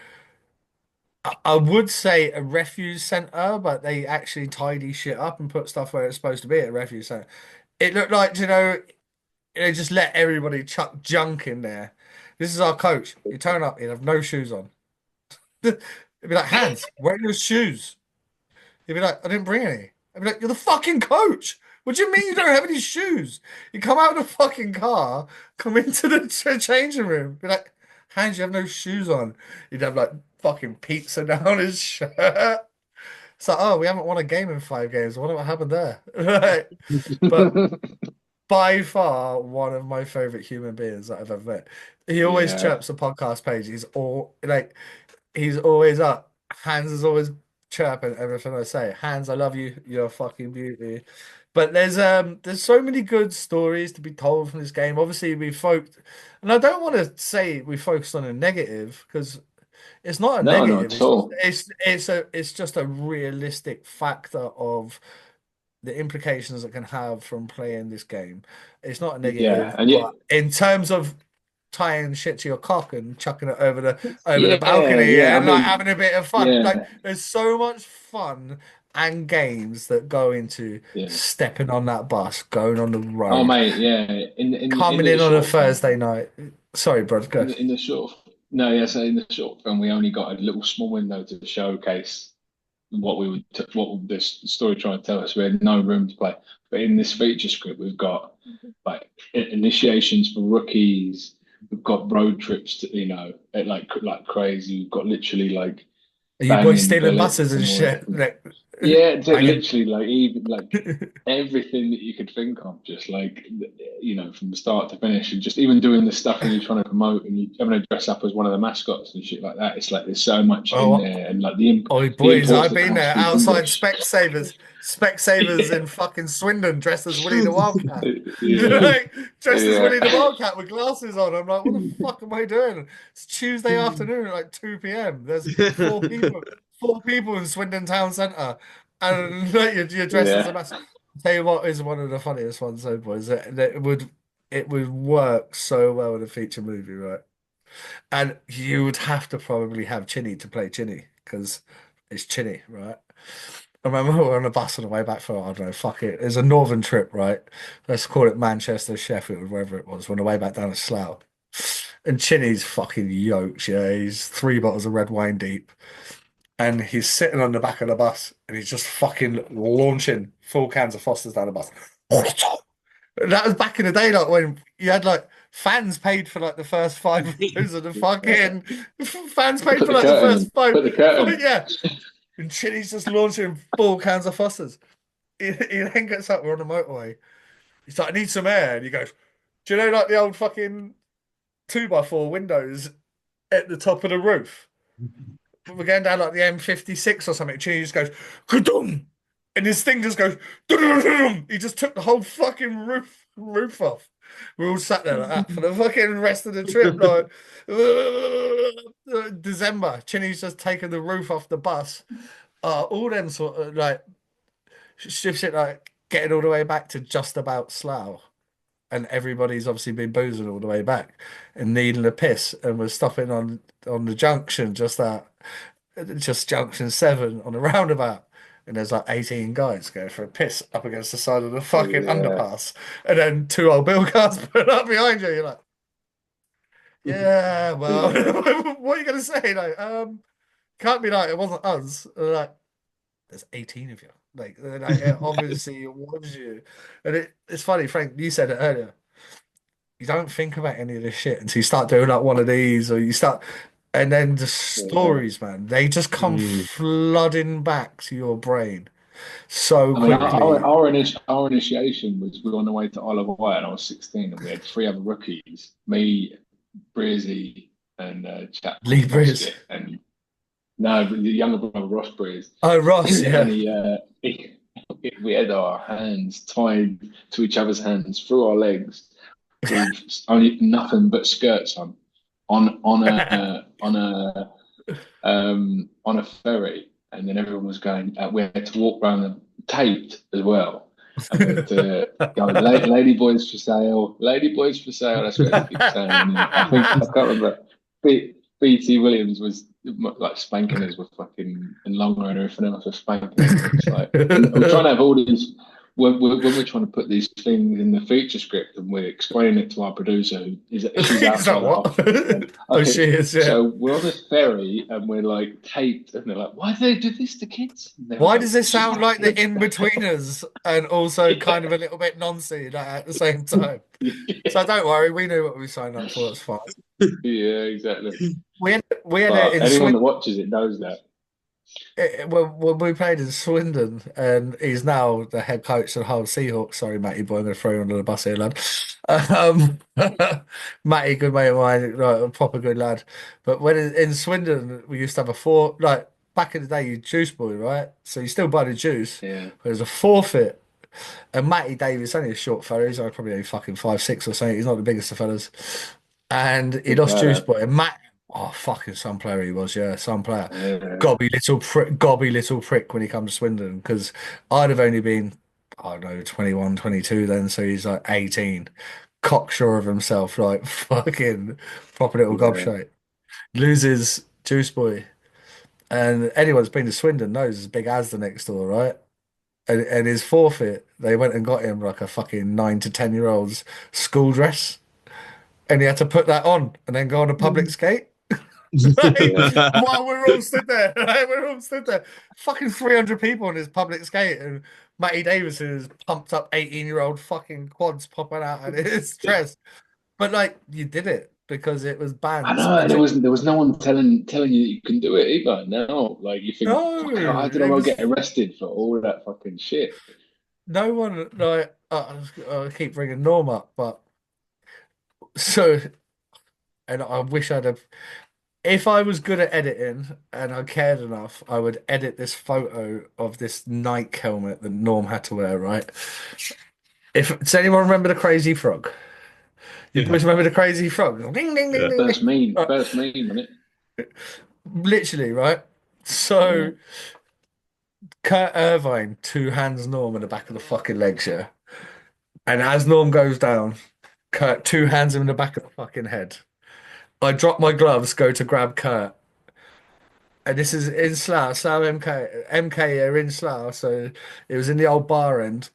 I would say a refuse centre, but they actually tidy shit up and put stuff where it's supposed to be at a refuse centre. It looked like, they just let everybody chuck junk in there. This is our coach. He'd turn up, he'd have no shoes on. He'd be like, Hans, where are your shoes? He'd be like, I didn't bring any. I'd be like, you're the fucking coach. What do you mean you don't have any shoes? You come out of the fucking car, come into the changing room, be like, Hans, you have no shoes on. He'd have like fucking pizza down his shirt. It's like, oh, we haven't won a game in 5 games. I wonder what happened there. Right. But by far one of my favorite human beings that I've ever met. He always chirps the podcast page. He's always up. Hans is always chirping everything I say. Hans, I love you. You're a fucking beauty. But there's so many good stories to be told from this game. Obviously, and I don't want to say we focused on a negative because it's not a negative. Not at all. It's just a realistic factor of the implications it can have from playing this game. It's not a negative. Yeah, and but in terms of tying shit to your cock and chucking it over the balcony and having a bit of fun. Yeah. Like there's so much fun and games that go into stepping on that bus, going on the road. Oh mate, yeah. Coming in on a Thursday night. Sorry, bro. Go. In the short film, we only got a little small window to showcase what this story trying to tell us. We had no room to play, but in this feature script, we've got like initiations for rookies. We've got road trips to like crazy. We've got literally like. Are you boys stealing buses and shit? Yeah, literally like everything that you could think of, just like from the start to finish, and just even doing the stuff when you're trying to promote and you're having to dress up as one of the mascots and shit like that. It's like there's so much in there, and like boys, I've been there outside Specsavers in fucking Swindon, dressed as Willie the Wildcat. Dressed as Willie the Wildcat with glasses on. I'm like, what the fuck am I doing? It's Tuesday afternoon at like 2 p.m. There's 4 people in Swindon Town Centre, and you're dressed as a mascot. I'll tell you what is one of the funniest ones, though, boys. That would it would work so well in a feature movie, right? And you would have to probably have Chinny to play Chinny because it's Chinny, right? I remember we were on a bus on the way back from, I don't know, fuck it. It's a northern trip, right? Let's call it Manchester, Sheffield, wherever it was, on the way back down to Slough. And Chinny's fucking yoked, yeah. He's 3 bottles of red wine deep. And he's sitting on the back of the bus and he's just fucking launching full cans of Fosters down the bus. That was back in the day, like when you had like fans paid for like the first 5 rows of the fucking fans paid Put for the like the curtain first in. five. Put the curtain. Yeah. And Chinny's just launching full cans of Fosters. He then gets up, we're on the motorway. He's like, I need some air. And he goes, do you know like the old fucking 2x4 windows at the top of the roof? We're going down like the M56 or something. Chinny just goes, Ka-dum! And his thing just goes, dum-dum-dum-dum. He just took the whole fucking roof off. We all sat there like that for the fucking rest of the trip. Like December, Chinny's just taken the roof off the bus. All them sort of like shifts it like getting all the way back to just about Slough. And everybody's obviously been boozing all the way back and needing a piss. And we're stopping on the junction, just junction 7 on the roundabout. And there's like 18 guys going for a piss up against the side of the fucking underpass. And then 2 old bill cars put up behind you. You're like, yeah, well, what are you going to say? Like, can't be like, it wasn't us. Like, there's 18 of you. Like it obviously it was you. And it's funny, Frank, you said it earlier. You don't think about any of this shit until you start doing like one of these, or you start, and then the stories, man, they just come flooding back to your brain so I mean, quickly. our initiation was we were on the way to Isle of Wight, and I was 16, and we had 3 other rookies, me, Breezy, and chap Lee Breeze. Basket, and no, the younger brother Ross Breeze. Oh, Ross, yeah. And we had our hands tied to each other's hands through our legs, with only nothing but skirts on a ferry, and then everyone was going. We had to walk around them taped as well. And we had to go, lady boys for sale, lady boys for sale. That's what they keep saying. And I can't remember. BT Williams was like spanking us with fucking and longer and everything else was spanking us. It's like we're trying to have all these when we're trying to put these things in the feature script and we're explaining it to our producer who she's outside Oh, she is, yeah. So we're on this ferry and we're like taped and they're like, why do they do this to kids? Why does it sound like the in-betweeners and also kind of a little bit noncy at the same time? So don't worry, we knew what we signed up for. It's fine. Yeah, exactly. We had it in anyone that watches it knows that. When we played in Swindon, and he's now the head coach of Hull Seahawks. Sorry, Matty boy, I'm going to throw you under the bus here, lad. Matty, good mate of mine, like, a proper good lad. But when in Swindon, we used to have like back in the day, you juice boy, right? So you still buy the juice. Yeah. But there's a forfeit. And Matty Davis, only a short fella, he's like probably only fucking 5'6" or something. He's not the biggest of fellas. And he lost juice boy. And Matt, oh fucking some player he was, yeah, some player. Yeah. Gobby little prick when he comes to Swindon, because I'd have only been, I don't know, 21, 22 then, so he's like 18. Cocksure of himself, like fucking proper little gobshite. Loses juice boy. And anyone that's been to Swindon knows it's big Asda next door, right? And his forfeit, they went and got him like a fucking 9 to 10-year-old's school dress. And he had to put that on and then go on a public skate. While we're all stood there, we're all stood there. Fucking 300 people on his public skate, and Matty Davis's pumped up 18-year-old fucking quads popping out of his dress. But like, you did it because it was banned. I know, and there was no one telling you that you can do it either. No, like you think, how did I get arrested for all that fucking shit? No one, like, I keep bringing Norm up, but so, and I wish I'd have. If I was good at editing and I cared enough, I would edit this photo of this Nike helmet that Norm had to wear, right? Does anyone remember the Crazy Frog? You boys remember the Crazy Frog? Ding, ding, ding, ding. First meme, wasn't it? Literally, right? So, Kurt Irvine, 2 hands Norm in the back of the fucking legs, yeah? And as Norm goes down, Kurt two hands him in the back of the fucking head. I drop my gloves, go to grab Kurt. And this is in Slough, Slough MK are in Slough, so it was in the old bar end.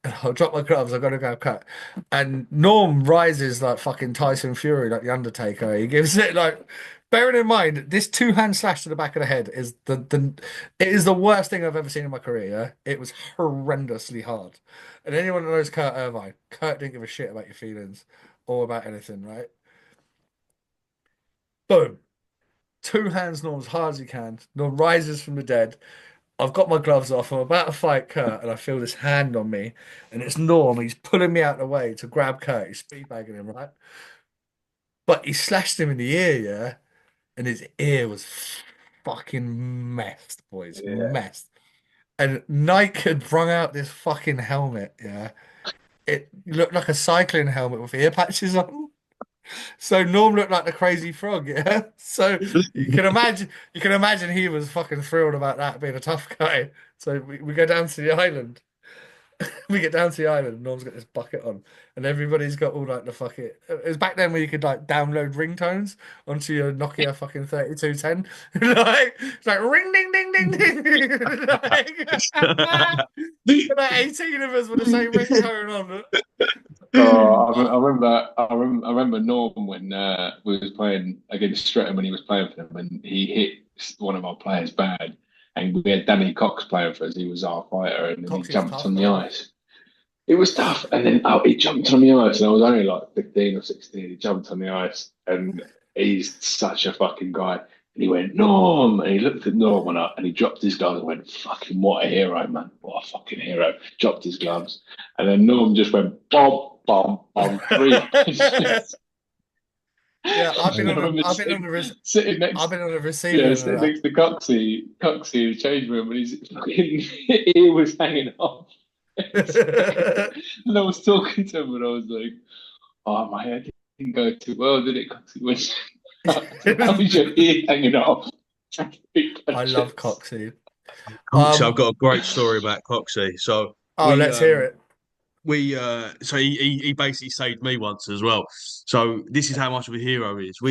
And I'll drop my gloves, I've got to go cut. And Norm rises like fucking Tyson Fury, like the Undertaker. He gives it like, bearing in mind, this two-hand slash to the back of the head is it is the worst thing I've ever seen in my career. Yeah? It was horrendously hard. And anyone that knows Kurt Irvine, Kurt didn't give a shit about your feelings or about anything, right? Boom. Two hands Norm as hard as he can. Norm rises from the dead. I've got my gloves off. I'm about to fight Kurt, and I feel this hand on me, and it's Norm. He's pulling me out of the way to grab Kurt. He's speedbagging him, right? But he slashed him in the ear, yeah, and his ear was fucking messed, boys, messed. And Nike had brung out this fucking helmet, yeah. It looked like a cycling helmet with ear patches on. So Norm looked like the crazy frog, yeah. So you can imagine he was fucking thrilled about that being a tough guy. So we go down to the island. We get down to the island, and Norm's got this bucket on, and everybody's got all like the fuck it. It was back then where you could like download ringtones onto your Nokia fucking 3210. Like it's like ring ding ding ding ding. Like 18 of us with the same ringtone on. Oh, I remember Norm when we was playing against Streatham when he was playing for them, and he hit one of our players bad, and we had Danny Cox playing for us. He was our fighter, and then he jumped on the ice. It was tough, and then he jumped on the ice, and I was only like 15 or 16. He jumped on the ice, and he's such a fucking guy. And he went, Norm, and he looked at Norm and he dropped his gloves and went, fucking what a hero, man. What a fucking hero. Dropped his gloves. And then Norm just went, bomb, bomb, bomb, three. Yeah, I've been on the receiving sitting next to Coxie in the change room, and his fucking ear was hanging off. And I was talking to him, and I was like, oh, my head didn't go too well, did it, Coxie? How was your ear hanging off? I love Coxie. I've got a great story about Coxie. So let's hear it. So he basically saved me once as well. So this is how much of a hero he is.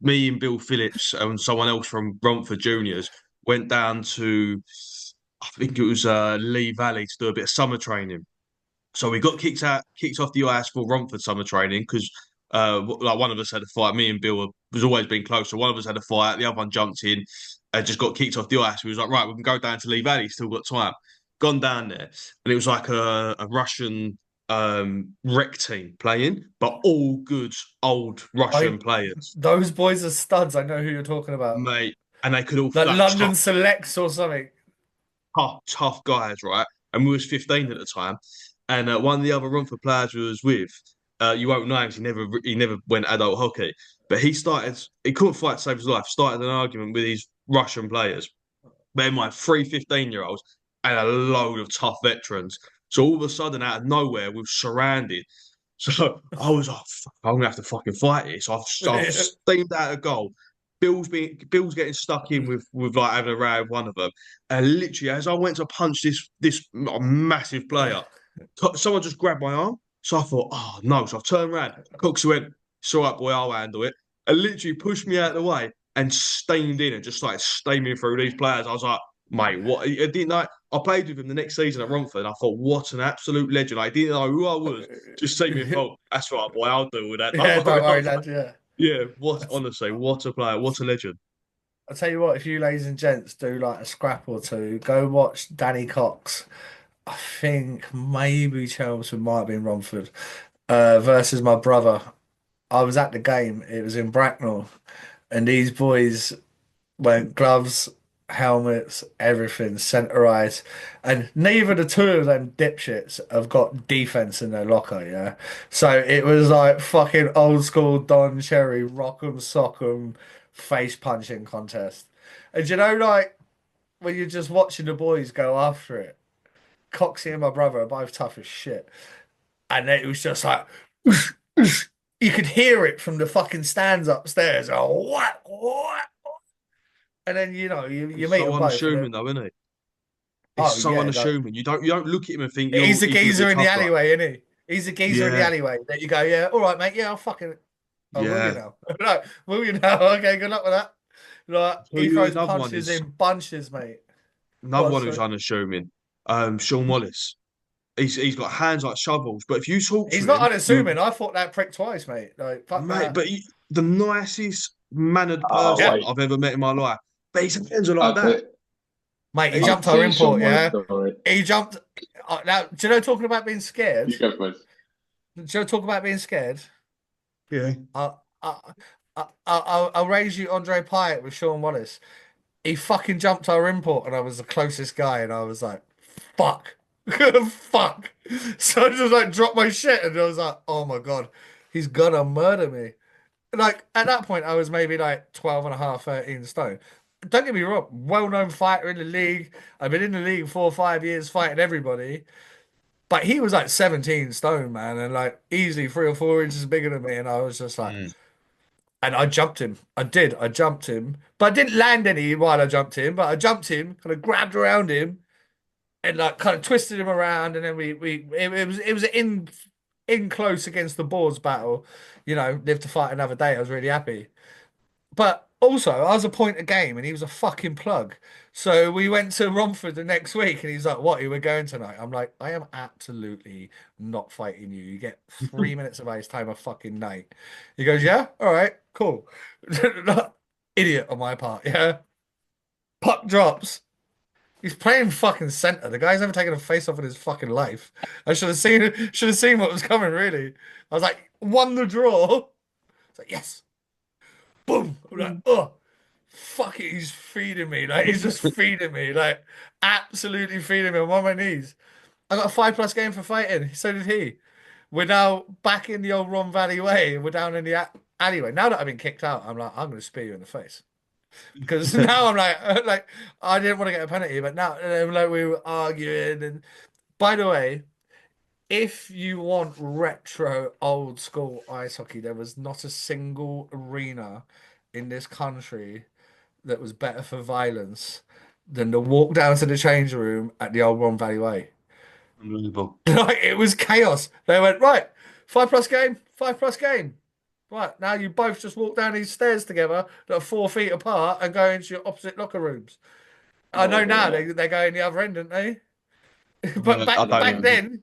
Me and Bill Phillips and someone else from Romford Juniors went down to, I think it was Lee Valley, to do a bit of summer training. So we got kicked off the ice for Romford summer training because like one of us had a fight. Me and Bill was always been close, so one of us had a fight. The other one jumped in and just got kicked off the ice. We was like, right, we can go down to Lee Valley. Still got time. Gone down there, and it was like a Russian rec team playing, but all good old Russian players. Those boys are studs. I know who you're talking about, mate. And they could all like London Selects or something. Tough guys, right? And we was 15 at the time, and one of the other Romford players we was with, you won't know because he never went adult hockey, but he couldn't fight to save his life. Started an argument with these Russian players. They're my 3 15-year-olds and a load of tough veterans. So all of a sudden, out of nowhere, we were surrounded. So I was like, I'm gonna have to fucking fight it. So I've steamed out a goal. Bill's getting stuck in with like having a row with one of them, and literally as I went to punch this massive player, someone just grabbed my arm. So I thought, oh no! So I turned around. Coxie went, "It's all right, boy, I'll handle it," and literally pushed me out of the way and steamed in and just started steaming through these players. I was like, mate, what? I didn't know. I played with him the next season at Romford, and I thought, what an absolute legend. I didn't know who I was. Just see me and thought, that's right, boy, I'll deal with that. Yeah, don't worry, lad, yeah. Yeah, honestly, what a player, what a legend. I'll tell you what, if you ladies and gents do like a scrap or two, go watch Danny Cox. I think maybe Chelmsford might have been Romford versus my brother. I was at the game. It was in Bracknell, and these boys went gloves, helmets, everything, centre ice, and neither the two of them dipshits have got defense in their locker. Yeah, so it was like fucking old school Don Cherry rock'em sock'em face punching contest, and you know, like when you're just watching the boys go after it. Coxie and my brother are both tough as shit, and it was just like you could hear it from the fucking stands upstairs. Oh, what? And then you meet so unassuming though, isn't he? He's so unassuming. You don't look at him and think he's a geezer in the alleyway, isn't he? He's a geezer in the Yeah, alleyway that you go, yeah, all right, mate, yeah, I'll fucking, oh, will you yeah. now? No, will you now? Okay, good luck with that. Like, Tell he you throws another one punches is in bunches, mate. another What, one who's sorry? unassuming. Sean Wallace. He's got hands like shovels, but if you talk He's to not him, you unassuming. I fought that prick twice, mate. Like, fuck mate, that. the nicest mannered Oh Yeah, person wait, I've ever met in my life. But his hands are like I'll that. tell, mate, he I'll jumped tell our you Sean import, Wallace yeah? story. He jumped. Now, do you know talking about being scared? You go first. Do you know talk about being scared? Yeah. I, I, I'll raise you Andre Pyatt with Sean Wallace. He fucking jumped our import, and I was the closest guy, and I was like, fuck. Fuck. So I just like dropped my shit, and I was like, oh my God, he's gonna murder me. Like at that point, I was maybe like 12 and a half, 13 stone. Don't get me wrong, well-known fighter in the league. I've been in the league 4 or 5 years fighting everybody. But he was like 17 stone, man, and like easily 3 or 4 inches bigger than me. And I was just like, Mm. and I jumped him. I did. I jumped him, but I didn't land any while I jumped him. But I jumped him, kind of grabbed around him, and like kind of twisted him around. And then it was in close against the boards battle. You know, live to fight another day. I was really happy. But also, I was a point a game, and he was a fucking plug. So we went to Romford the next week, and he's like, "What? You were going tonight?" I'm like, "I am absolutely not fighting you. You get 3 minutes of ice time a fucking night." He goes, "Yeah, all right, cool." Idiot on my part, yeah. Puck drops. He's playing fucking center. The guy's never taken a face off in his fucking life. I should have seen what was coming. Really, I was like, won the draw. It's like yes. Boom. I'm like, oh, fuck it. He's feeding me. Like, he's just feeding me. Like, absolutely feeding me. I'm on my knees. I got a 5+ game for fighting. So did he. We're now back in the old Ron Valley way. We're down in the alleyway. Now that I've been kicked out, I'm like, I'm going to spear you in the face. Because now I'm like, I didn't want to get a penalty, but now, like, we were arguing. And by the way, if you want retro old school ice hockey, there was not a single arena in this country that was better for violence than the walk down to the change room at the old Ron Valley Way. Unbelievable. Like it was chaos. They went, right, 5+ game, 5+ game. Right, now you both just walk down these stairs together that are 4 feet apart and go into your opposite locker rooms. I know now they go in the other end, don't they? But I don't back know.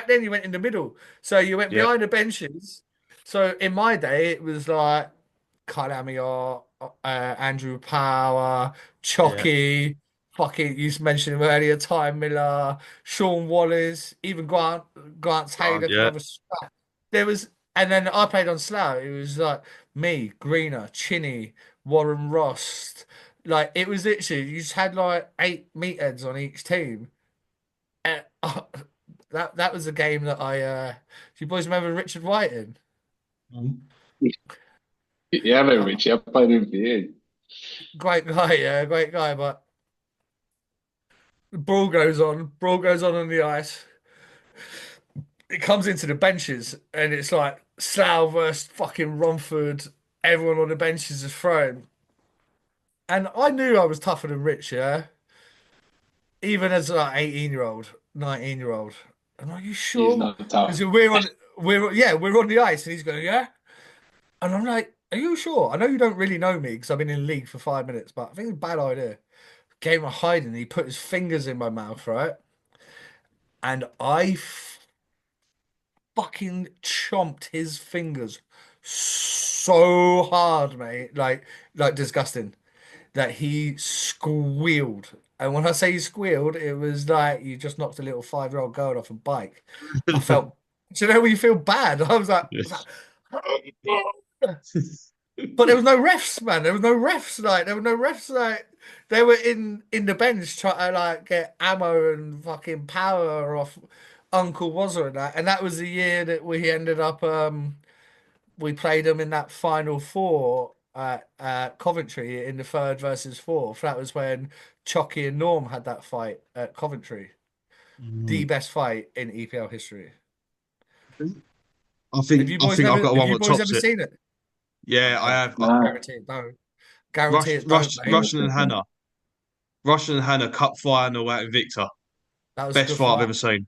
then you went in the middle. So you went Yeah. behind the benches. So in my day, it was like Kyle Amiot, Andrew Power, Chocky, fucking you mentioned him earlier, Ty Miller, Sean Wallace, even Grant Taylor could Yeah. have a scrap. There was, and then I played on Slough. It was like me, Greener, Chinny, Warren Ross. Like it was literally you just had like 8 meatheads on each team. And, that was a game that do you boys remember Richard Whiting? Yeah, I know Richie. I played him for years. Great guy, yeah, great guy. But the brawl goes on the ice. It comes into the benches, and it's like Slough versus fucking Romford. Everyone on the benches is throwing, and I knew I was tougher than Rich, yeah. Even as an 18-year-old, 19-year-old. And are you He's sure? not tough. Because we're on the ice, and he's going, yeah. And I'm like, are you sure? I know you don't really know me because I've been in the league for 5 minutes, but I think it's a bad idea. Gave him a hiding. He put his fingers in my mouth, right? And I fucking chomped his fingers so hard, mate. Like disgusting. That he squealed. And when I say he squealed, it was like you just knocked a little 5-year-old girl off a bike. I felt, do you know when you feel bad? I was like, but there was no refs, man. There was no refs. Like there were no refs. Like they were in the bench trying to like get ammo and fucking power off Uncle Wazza and that. And that was the year that we ended up. We played them in that final four at Coventry in the third versus fourth. That was when Chocky and Norm had that fight at Coventry. The best fight in EPL history. I think I've got Have one you that boys tops ever it. seen it? Yeah, I have. Nah. Guarantee it don't. Guarantee it don't, mate. Russian and Hannah. Russian and Hannah Cup final out in Victor. That was a Best good fight I've fight. ever seen.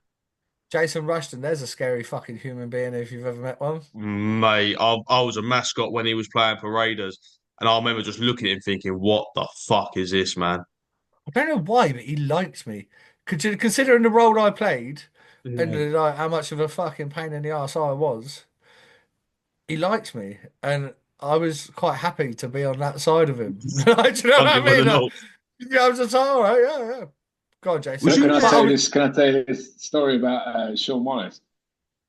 Jason Rushton, there's a scary fucking human being if you've ever met one. Mate, I was a mascot when he was playing for Raiders, and I remember just looking at him thinking, "What the fuck is this, man?" I don't know why, but he liked me. Considering the role I played and Yeah. like, how much of a fucking pain in the ass I was, he liked me, and I was quite happy to be on that side of him. Like, do you know what I Under the mean? nose. Yeah, I was just all right. Yeah, yeah. Go on, Jason. Was So you can I there? tell you this? Can I tell you this story about Sean Wallace?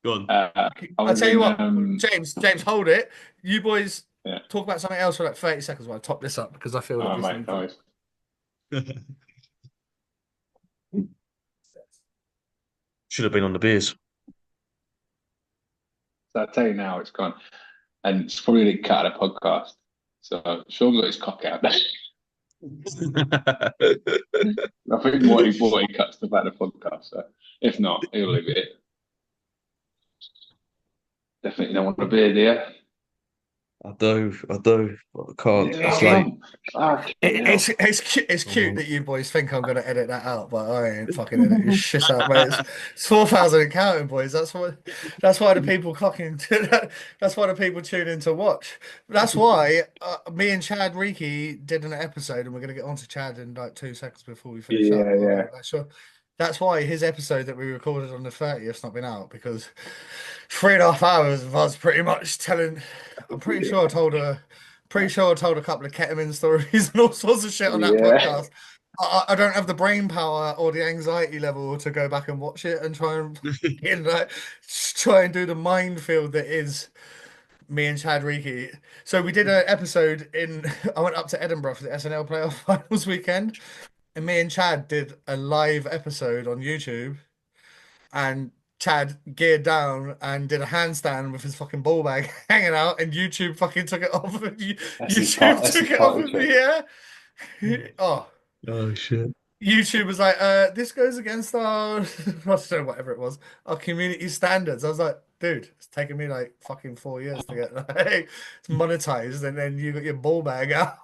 Go on. I I was tell you in what, James, hold it. You boys yeah. talk about something else for like 30 seconds while I top this up because I feel that Oh, this mate, needs. nice. Should have been on the beers. So I tell you now, it's gone, and it's probably the cut of the podcast. So Sean got his cock out. I think what he cuts about the podcast. So if not, he'll leave it. Definitely don't want a beer, dear. I do. But I can't. Yeah, It's late. It's cute that you boys think I'm going to edit that out, but I ain't fucking editing shit out, mate. It's 4,000 and counting, boys. That's why the people that's why the people tune in to watch. That's why me and Chad Reeky did an episode, and we're going to get on to Chad in like 2 seconds before we finish up. Yeah. That's why his episode that we recorded on the 30th not been out, because 3.5 hours of us pretty much telling. I'm pretty sure I told a couple of ketamine stories and all sorts of shit on that podcast. I don't have the brain power or the anxiety level to go back and watch it and try and do the minefield that is me and Chad Reeky. So we did an episode I went up to Edinburgh for the SNL playoff finals weekend, and me and Chad did a live episode on YouTube, and Chad geared down and did a handstand with his fucking ball bag hanging out, and YouTube fucking took it off. And YouTube took it off of me. Oh shit. YouTube was like, this goes against our, I don't know, whatever it was, our community standards. I was like, dude, it's taken me like fucking 4 years to get like monetized, and then you got your ball bag out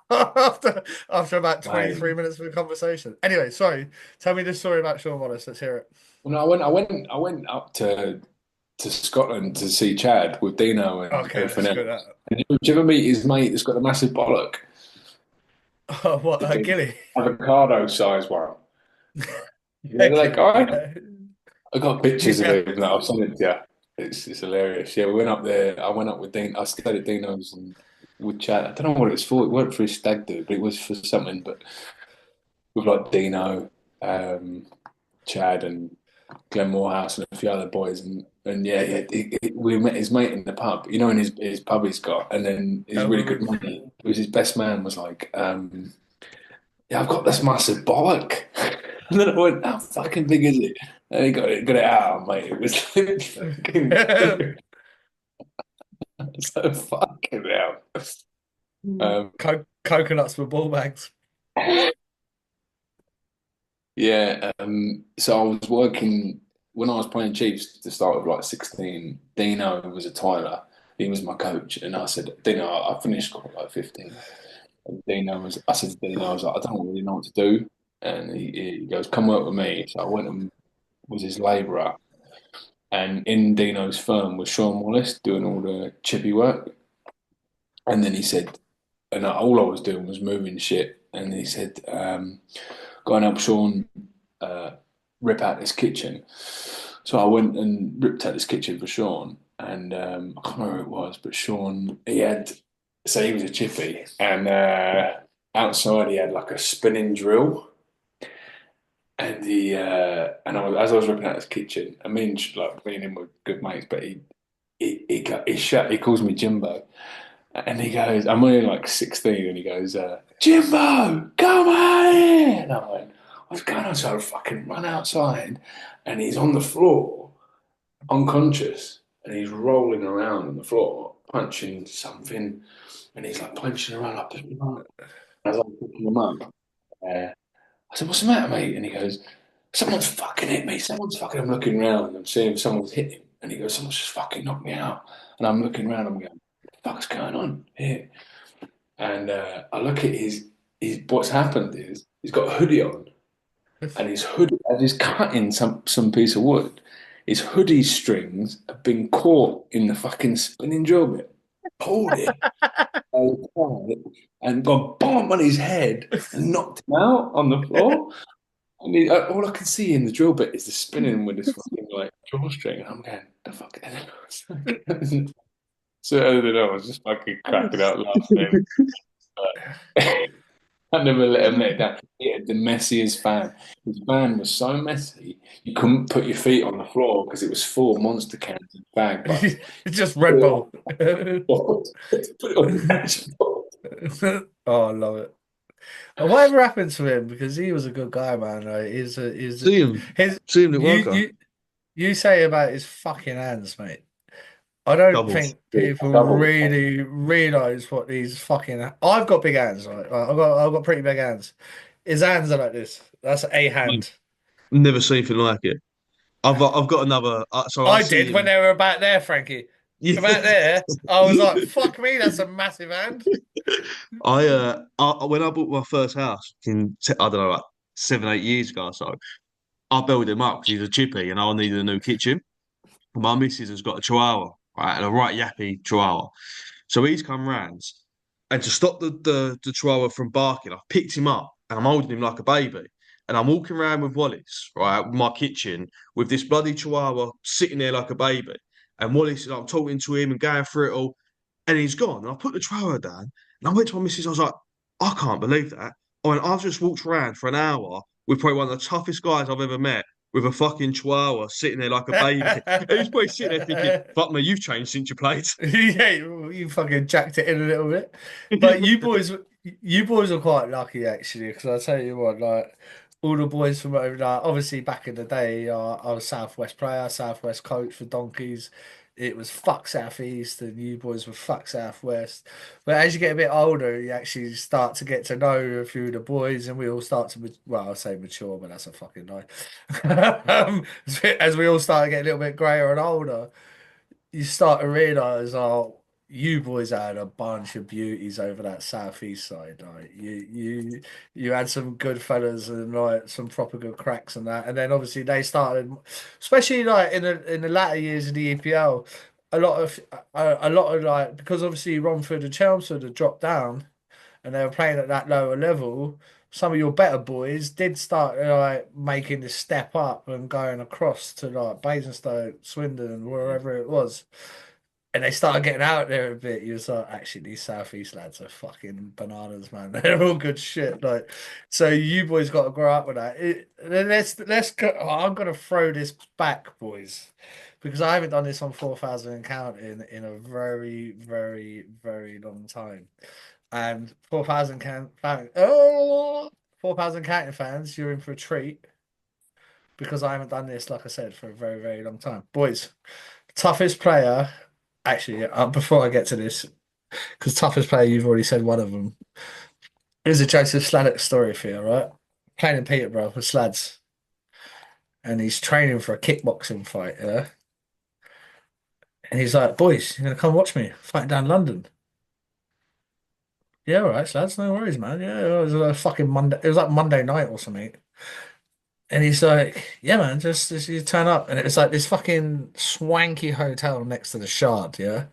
after about 23 minutes of a conversation. Anyway, sorry. Tell me this story about Sean Wallace. Let's hear it. Well, no, I went up to Scotland to see Chad with Dino and everything else. And did you ever meet his mate that's got a massive bollock? Oh, what, Gilly? Avocado size one. Yeah, that guy. I got pictures of him that I'll send it to you. It's hilarious. Yeah, we went up there. I went up with Dino. I stayed at Dino's and with Chad. I don't know what it was for. It wasn't for his stag do, but it was for something. But with like Dino, Chad, and Glenn Morehouse and a few other boys, and we met his mate in the pub. You know, in his pub he's got, and then his really good mate, who was his best man, was like, "Yeah, I've got this massive bollock." And then I went, "How fucking big is it?" And he got it out, mate. It was fucking so fucking hell. Coconuts with ball bags. Yeah, so I was working when I was playing Chiefs to start with like 16. Dino was a Tyler. He was my coach, and I said, Dino, I finished school at like 15. And I said to Dino, I was like, I don't really know what to do. And he goes, come work with me. So I went and was his labourer. And in Dino's firm was Sean Wallace doing all the chippy work. And then he said, and all I was doing was moving shit. And he said, go and help Sean rip out this kitchen. So I went and ripped out this kitchen for Sean. And I can't remember who it was, but Sean, he was a chippy. And outside he had like a spinning drill. And as I was ripping out his kitchen, me and him were good mates, but he calls me Jimbo, and he goes, I'm only like 16, and he goes, Jimbo, come on here. And I went, what's going on? So I fucking run outside, and he's on the floor, unconscious, and he's rolling around on the floor, punching something, and he's like punching around, like picking him up. As I'm picking him up, I said, what's the matter, mate? And he goes, someone's fucking hit me. I'm looking around and I'm seeing someone's hit him. And he goes, someone's just fucking knocked me out. And I'm looking around, I'm going, what the fuck's going on here? And I look at what's happened is he's got a hoodie on. And his hoodie, as he's cutting some piece of wood, his hoodie strings have been caught in the fucking spinning drill bit. Pulled it so tight and gone bomb on his head and knocked him out on the floor. And all I can see in the drill bit is the spinning with this fucking like drawstring. And I'm going, the fuck? So I don't know. I was just fucking cracking out laughing. I never let him let it down. He had the messiest van. His van was so messy, you couldn't put your feet on the floor because it was full of Monster cans and bag bugs. It's just Red Bull. Put it on the dashboard. Oh, I love it. And whatever happened to him, because he was a good guy, man. Right? See him at World Cup. You say about his fucking hands, mate. I don't think people really realise what these fucking. I've got big hands, right? I've got pretty big hands. His hands are like this. That's a hand. Never seen anything like it. I've got another. So I did when they were about there, Frankie. Yeah. About there, I was like, "Fuck me, that's a massive hand." I when I bought my first house in I don't know, like 7-8 years ago or so, I built him up because he's a chippy and I needed a new kitchen. My missus has got a chihuahua, right, and a right yappy chihuahua. So he's come round, and to stop the chihuahua from barking, I've picked him up and I'm holding him like a baby. And I'm walking around with Wallace, right, my kitchen, with this bloody chihuahua sitting there like a baby. And Wallace, I'm talking to him and going through it all, and he's gone. And I put the chihuahua down, and I went to my missus, I was like, I can't believe that. I've just walked around for an hour with probably one of the toughest guys I've ever met, with a fucking chihuahua sitting there like a baby. And he's probably sitting there thinking, fuck me, you've changed since you played. Yeah, you fucking jacked it in a little bit. But you boys are quite lucky, actually, because I'll tell you what, like, all the boys from over there, obviously back in the day, I was Southwest player, Southwest coach for Donkeys. It was fuck Southeast, and you boys were fuck Southwest. But as you get a bit older, you actually start to get to know a few of the boys, and we all start to, well, I'll say mature, but that's a fucking lie. As we all start to get a little bit greyer and older, you start to realise, oh, you boys had a bunch of beauties over that southeast side. Like you had some good fellas and like some proper good cracks and that. And then obviously they started, especially like in the latter years of the EPL, a lot of like, because obviously Romford and Chelmsford had dropped down and they were playing at that lower level. Some of your better boys did start like making the step up and going across to like Basingstoke, Swindon, wherever it was. And they started getting out there a bit. You was like, actually, these Southeast lads are fucking bananas, man. They're all good shit. Like, so you boys got to grow up with that. Let's go. Oh, I'm gonna throw this back, boys, because I haven't done this on 4,000 and counting in a very, very, very long time. And 4,000 counting fans, you're in for a treat, because I haven't done this, like I said, for a very, very long time. Boys, toughest player. Actually, before I get to this, because toughest player, you've already said one of them. Here's a Joseph Sladdock story for you, right? Playing in Peterborough with Slads. And he's training for a kickboxing fight, yeah? And he's like, boys, you're going to come watch me fighting down London. Yeah, all right, Slads, no worries, man. Yeah, it was a fucking Monday. It was like Monday night or something. And he's like, yeah, man, just you turn up. And it was like this fucking swanky hotel next to the Shard, yeah?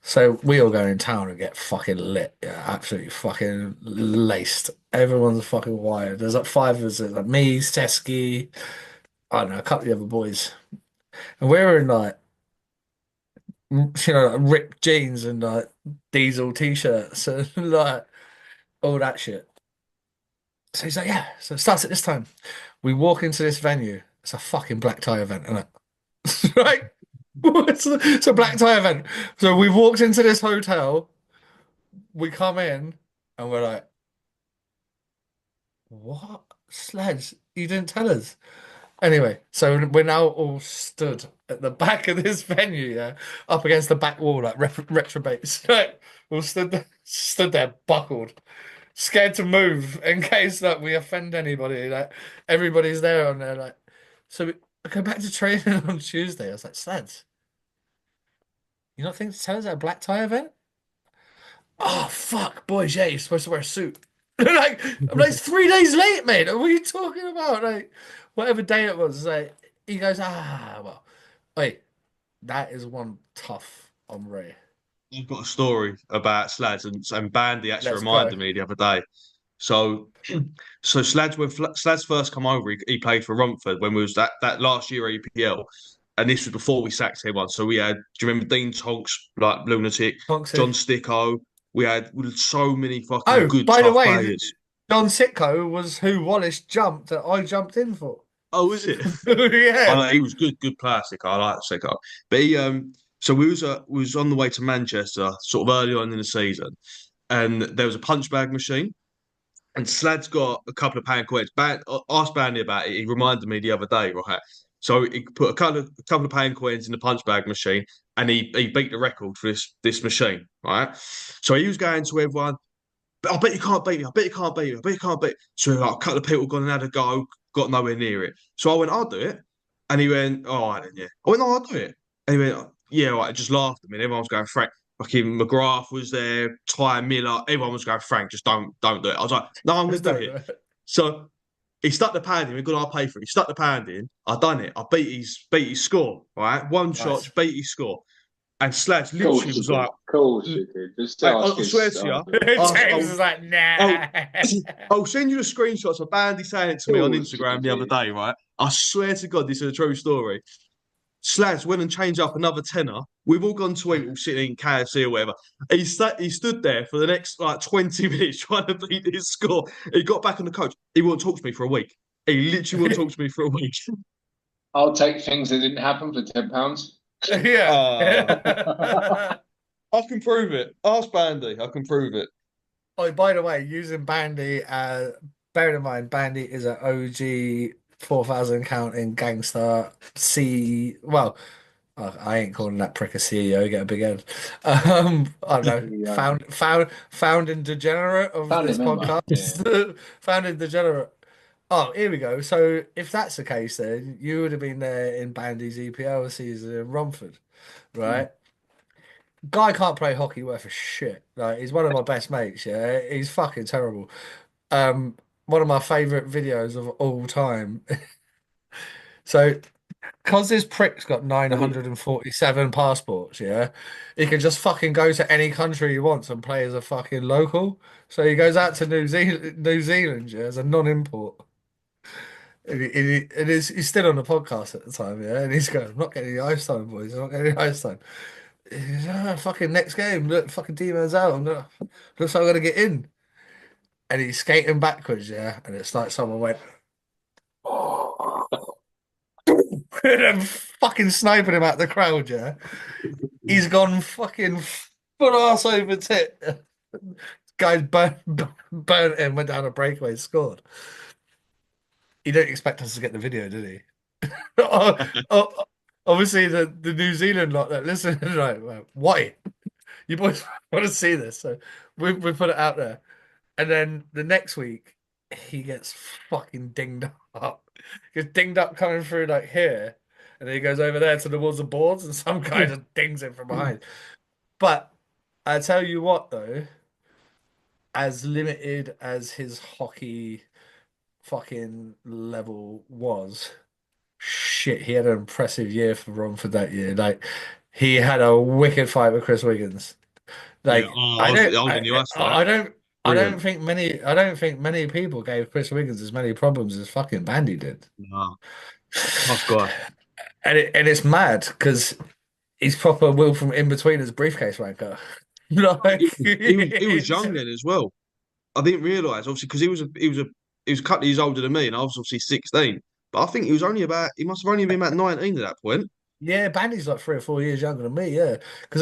So we all go in town and get fucking lit, yeah, absolutely fucking laced. Everyone's fucking wired. There's like 5 of us, like me, Teskey, I don't know, a couple of the other boys. And we're in like, like ripped jeans and like diesel t-shirts and like all that shit. So he's like, yeah, so it starts at this time. We walk into this venue. It's a fucking black tie event, isn't it? Right? It's a black tie event. So we walked into this hotel. We come in and we're like, what? Sleds? You didn't tell us. Anyway, so we're now all stood at the back of this venue, yeah, up against the back wall like retrobates. Right? We'll stood there buckled, scared to move in case that we offend anybody. Like everybody's there on there, like. So I go back to training on Tuesday. I was like, Slads, you not think to tell us at a black tie event? Oh fuck, boys, yeah, you're supposed to wear a suit. I'm like 3 days late, mate. What are you talking about? Like, whatever day it was, like he goes, well, wait, that is one tough on Ray. I've got a story about Slads, and Bandy actually Let's go. reminded me the other day. So, so Slads, when Slads first come over, he played for Romford when we was that last year EPL, and this was before we sacked him on. So we had, do you remember Dean Tonks, like lunatic, Tonksy. John Sticko? We had so many fucking Oh, good by the tough way, players. John Sitko was who Wallace jumped that I jumped in for. Oh, is it? Yeah. I know, he was good player, Sicko. I like Sicko. But so we was on the way to Manchester, sort of early on in the season, and there was a punch bag machine. And Slad's got a couple of pound coins. Asked Bandy about it. He reminded me the other day, right? So he put a couple of pound coins in the punch bag machine, and he beat the record for this machine, right? So he was going to everyone. I bet you can't beat me. I bet you can't beat me. I bet you can't beat me. So like, a couple of people gone and had a go, got nowhere near it. So I went, I'll do it. And he went, all right then, yeah. I went, no, I'll do it. And he went, yeah, all right. I just laughed at me. And everyone was going, Frank. Fucking McGrath was there, Ty Miller. Everyone was going, Frank, just don't do it. I was like, no, I'm going to do it. So he stuck the pad in. We got our pay for it. He stuck the pad in. I done it. I beat his score. Right, one shot, beat his score. And Slash literally was like, "Cool, shit, dude. Just I swear to you." James was like, nah. I'll send you the screenshots of Bandy saying it to me on Instagram the other day, right? I swear to God, this is a true story. Slash went and changed up another tenner. We've all gone to eat, we're sitting in KFC or whatever. He stood there for the next like 20 minutes trying to beat his score. He got back on the coach. He wouldn't talk to me for a week. He literally wouldn't talk to me for a week. I'll take things that didn't happen for £10. Yeah. I can prove it. Ask Bandy. I can prove it. Oh, by the way, using Bandy, bearing in mind, Bandy is an OG 4,000 counting gangster. Well, I ain't calling that prick a CEO. Get a big head. I don't know. Founding degenerate of this podcast. Yeah. Founding degenerate. Oh, here we go. So if that's the case, then you would have been there in Bandy's EPL season in Romford, right? Guy can't play hockey worth a shit. Like, he's one of my best mates. Yeah, he's fucking terrible. One of my favorite videos of all time. So, because this prick's got 947 passports, yeah, he can just fucking go to any country he wants and play as a fucking local. So he goes out to New Zealand, yeah, as a non-import. He's still on the podcast at the time, yeah, and he's going, I'm not getting the ice time, boys. I'm not getting the ice time. Fucking next game, look, fucking D-man's out. Looks like I'm gonna get in. And he's skating backwards, yeah, and it's like someone went, and I'm fucking sniping him out the crowd, yeah. He's gone fucking foot ass over tit. Guys burnt him, went down a breakaway, scored. He didn't expect us to get the video, did he? Obviously, the New Zealand lot that listen, right, why? You boys want to see this, so we put it out there, and then the next week he gets fucking dinged up. He gets dinged up coming through like here, and then he goes over there to the walls of boards, and some guy just dings him from behind. But I tell you what, though, as limited as his hockey fucking level was. Shit, he had an impressive year for Romford that year. Like, he had a wicked fight with Chris Wiggins. Like, I don't think many people gave Chris Wiggins as many problems as fucking Bandy did. No. Tough guy. And it's mad because he's proper Will from in between his briefcase wanker. Like, he was young then as well. I didn't realise, obviously, because he was a couple of years older than me, and I was obviously 16. But I think he must have only been about 19 at that point. Yeah, Bandy's like 3 or 4 years younger than me, yeah. Because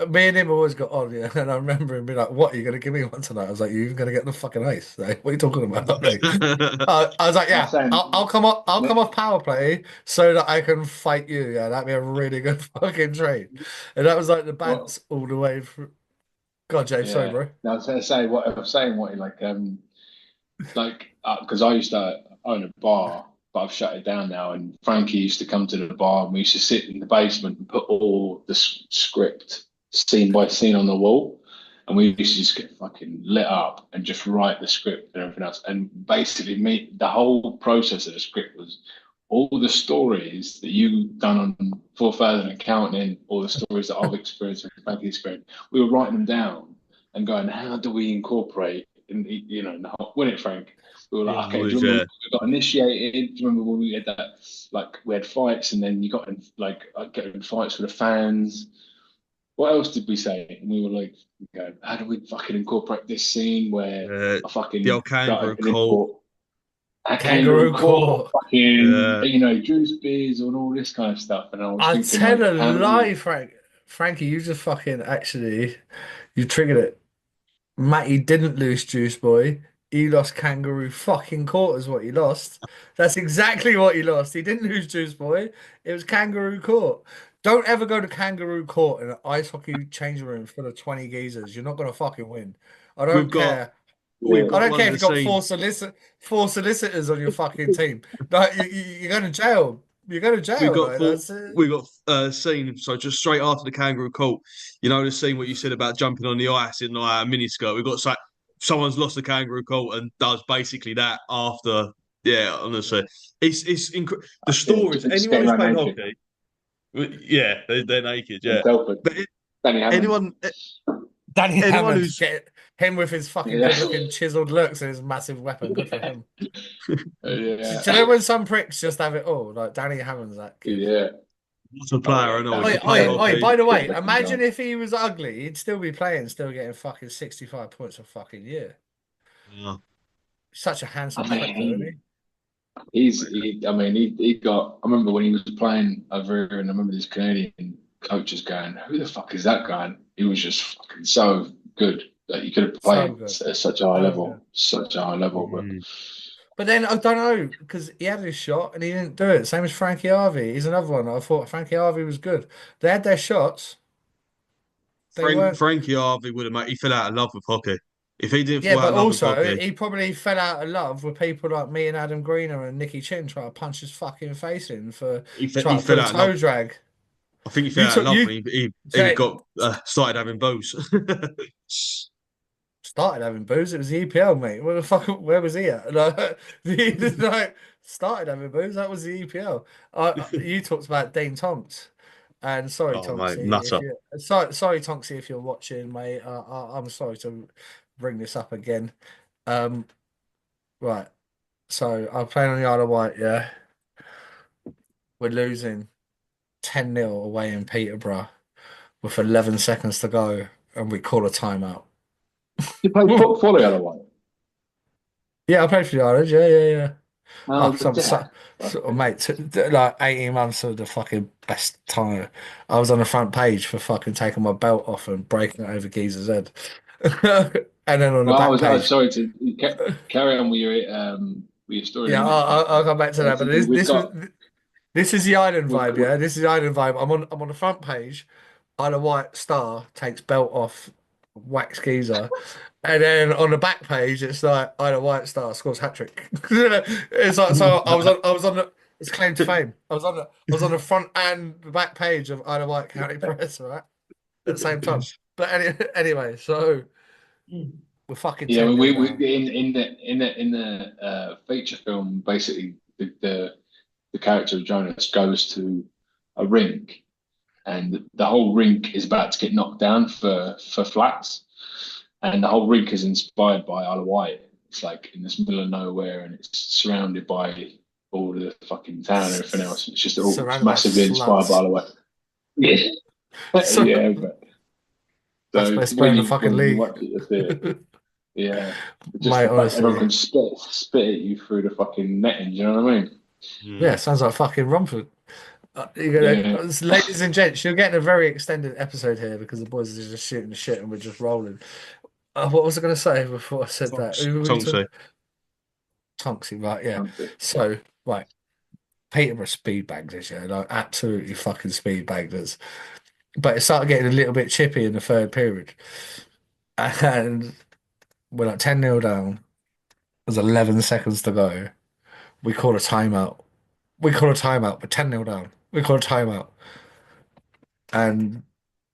me and him always got on, yeah. And I remember him being like, "What, are you going to give me one tonight?" I was like, "You're going to get the fucking ice." Like, what are you talking about? Like, I was like, "Yeah, I'll come off power play so that I can fight you." Yeah, that'd be a really good fucking trade. And that was like the bats all the way through. God, James, sorry, bro. No, I was going to say what I was saying. Because I used to own a bar, but I've shut it down now. And Frankie used to come to the bar, and we used to sit in the basement and put all the script scene by scene on the wall, and we used to just get fucking lit up and just write the script and everything else. And basically, the whole process of the script was all the stories that you've done on 4,000 accounting, all the stories that I've experienced and Frankie's experienced, we were writing them down and going, how do we incorporate, in the whole, wasn't it, Frank? We were like, It okay, do was, you remember we got initiated? Do you remember when we had that, like, we had fights and then you got in, like, getting in fights with the fans? What else did we say? And we were like, okay, how do we fucking incorporate this scene where I the fucking old kangaroo started court. a Kangaroo kangaroo court. court, fucking, Yeah. juice beers and all this kind of stuff. And I was I'll thinking, tell like, a how do we? lie, Frankie, you just fucking actually, you triggered it. Matty didn't lose Juice Boy. He lost Kangaroo fucking Court is what he lost. That's exactly what he lost. He didn't lose Juice Boy. It was Kangaroo Court. Don't ever go to Kangaroo Court in an ice hockey changing room full of 20 geezers. You're not gonna fucking win. I We've don't got care. we've I got don't one care of if the you've got scenes. four solicitors on your fucking team. Like you're going to jail. You're going to We've jail. got Like full, that's it. we've got scene. So just straight after the kangaroo court, the scene what you said about jumping on the ice in like a miniskirt. We've got someone's lost the kangaroo court and does basically that after. Yeah, honestly, the stories. Just Anyone skating who's around played naked hockey, yeah, they're naked. in Yeah, Telford. but Danny Hammond. anyone, Danny anyone Hammond, who's get him with his fucking Yeah. good-looking chiseled looks and his massive weapon. Good for him. Yeah. Do you know when some pricks just have it all? Like Danny Hammond's that kid. Yeah. what's a player, I know he Oi, could play oi, oi, hockey. by the way, Good-looking imagine guy. if he was ugly, he'd still be playing, still getting fucking 65 points a fucking year. Yeah. Such a handsome I prick, though, isn't mean, he got. I remember when he was playing over here, and I remember this Canadian coaches going, "Who the fuck is that guy?" And he was just fucking so good that he could have So played good. at such a high So level, good. such a high level. But But then I don't know because he had his shot and he didn't do it. Same as Frankie Harvey. He's another one. I thought Frankie Harvey was good. They had their shots. They weren't. Frankie Harvey would have made. He fell out of love with hockey. If he didn't Yeah, fall out but of love with also hockey, he probably fell out of love with people like me and Adam Greener and Nicky Chin trying to punch his fucking face in for he trying to fell pull a out of love. toe drag. I think he fell You out of took love you when he say got started having booze. started having booze. It was the EPL, mate. Where the fuck? Where was he at? Like, started having booze. That was the EPL. You talked about Dane Tonks. And sorry, Oh mate, Tonksy, if nutter. you sorry, Tonksy, if you're watching, mate. I'm sorry to bring this up again. Right. So I'm playing on the Isle of Wight. Yeah, we're losing 10-0 away in Peterborough with 11 seconds to go, and we call a timeout. he played football the other way. Yeah, I played for the Island. Yeah. Oh, Mate, like 18 months of the fucking best time. I was on the front page for fucking taking my belt off and breaking it over Geezer's head. And then on the Well, back I was page. sorry to carry on with your story. Yeah, I'll come back to that. But We've got this is the island we've, vibe, yeah. This is the island vibe. I'm on the front page. Isle of Wight Star takes belt off wax geezer, and then on the back page it's like Isle of Wight Star scores hat trick. It's like so I was on the it's claim to fame. I was on the front and the back page of Isle of Wight County Press, right, at the same time. But anyway, so we're fucking yeah, 10 we down. in the feature film, basically the character of Jonas goes to a rink, and the whole rink is about to get knocked down for flats, and the whole rink is inspired by Isle of Wight. It's like in this middle of nowhere, and it's surrounded by all the fucking town and everything else. It's just all Surrounded by massively inspired by sluts. Isle of Wight. Yeah, So- yeah. But, That's so best player in the fucking when you league. watch it, you see it. Yeah, just Mate, the fact everyone honestly. can spit at you through the fucking netting. Do you know what I mean? Yeah, sounds like fucking Romford. Yeah. Ladies and gents, you're getting a very extended episode here because the boys are just shooting the shit and we're just rolling. What was I going to say before I said that? Who were we Tonksy. talking? Tonksy, right? Yeah. So, right, Peterborough speed bagged us, yeah, like absolutely fucking speed bagged us. But it started getting a little bit chippy in the third period, and we're like 10-0 down. There's 11 seconds to go. We call a timeout. We're 10-0 down. We call a timeout. And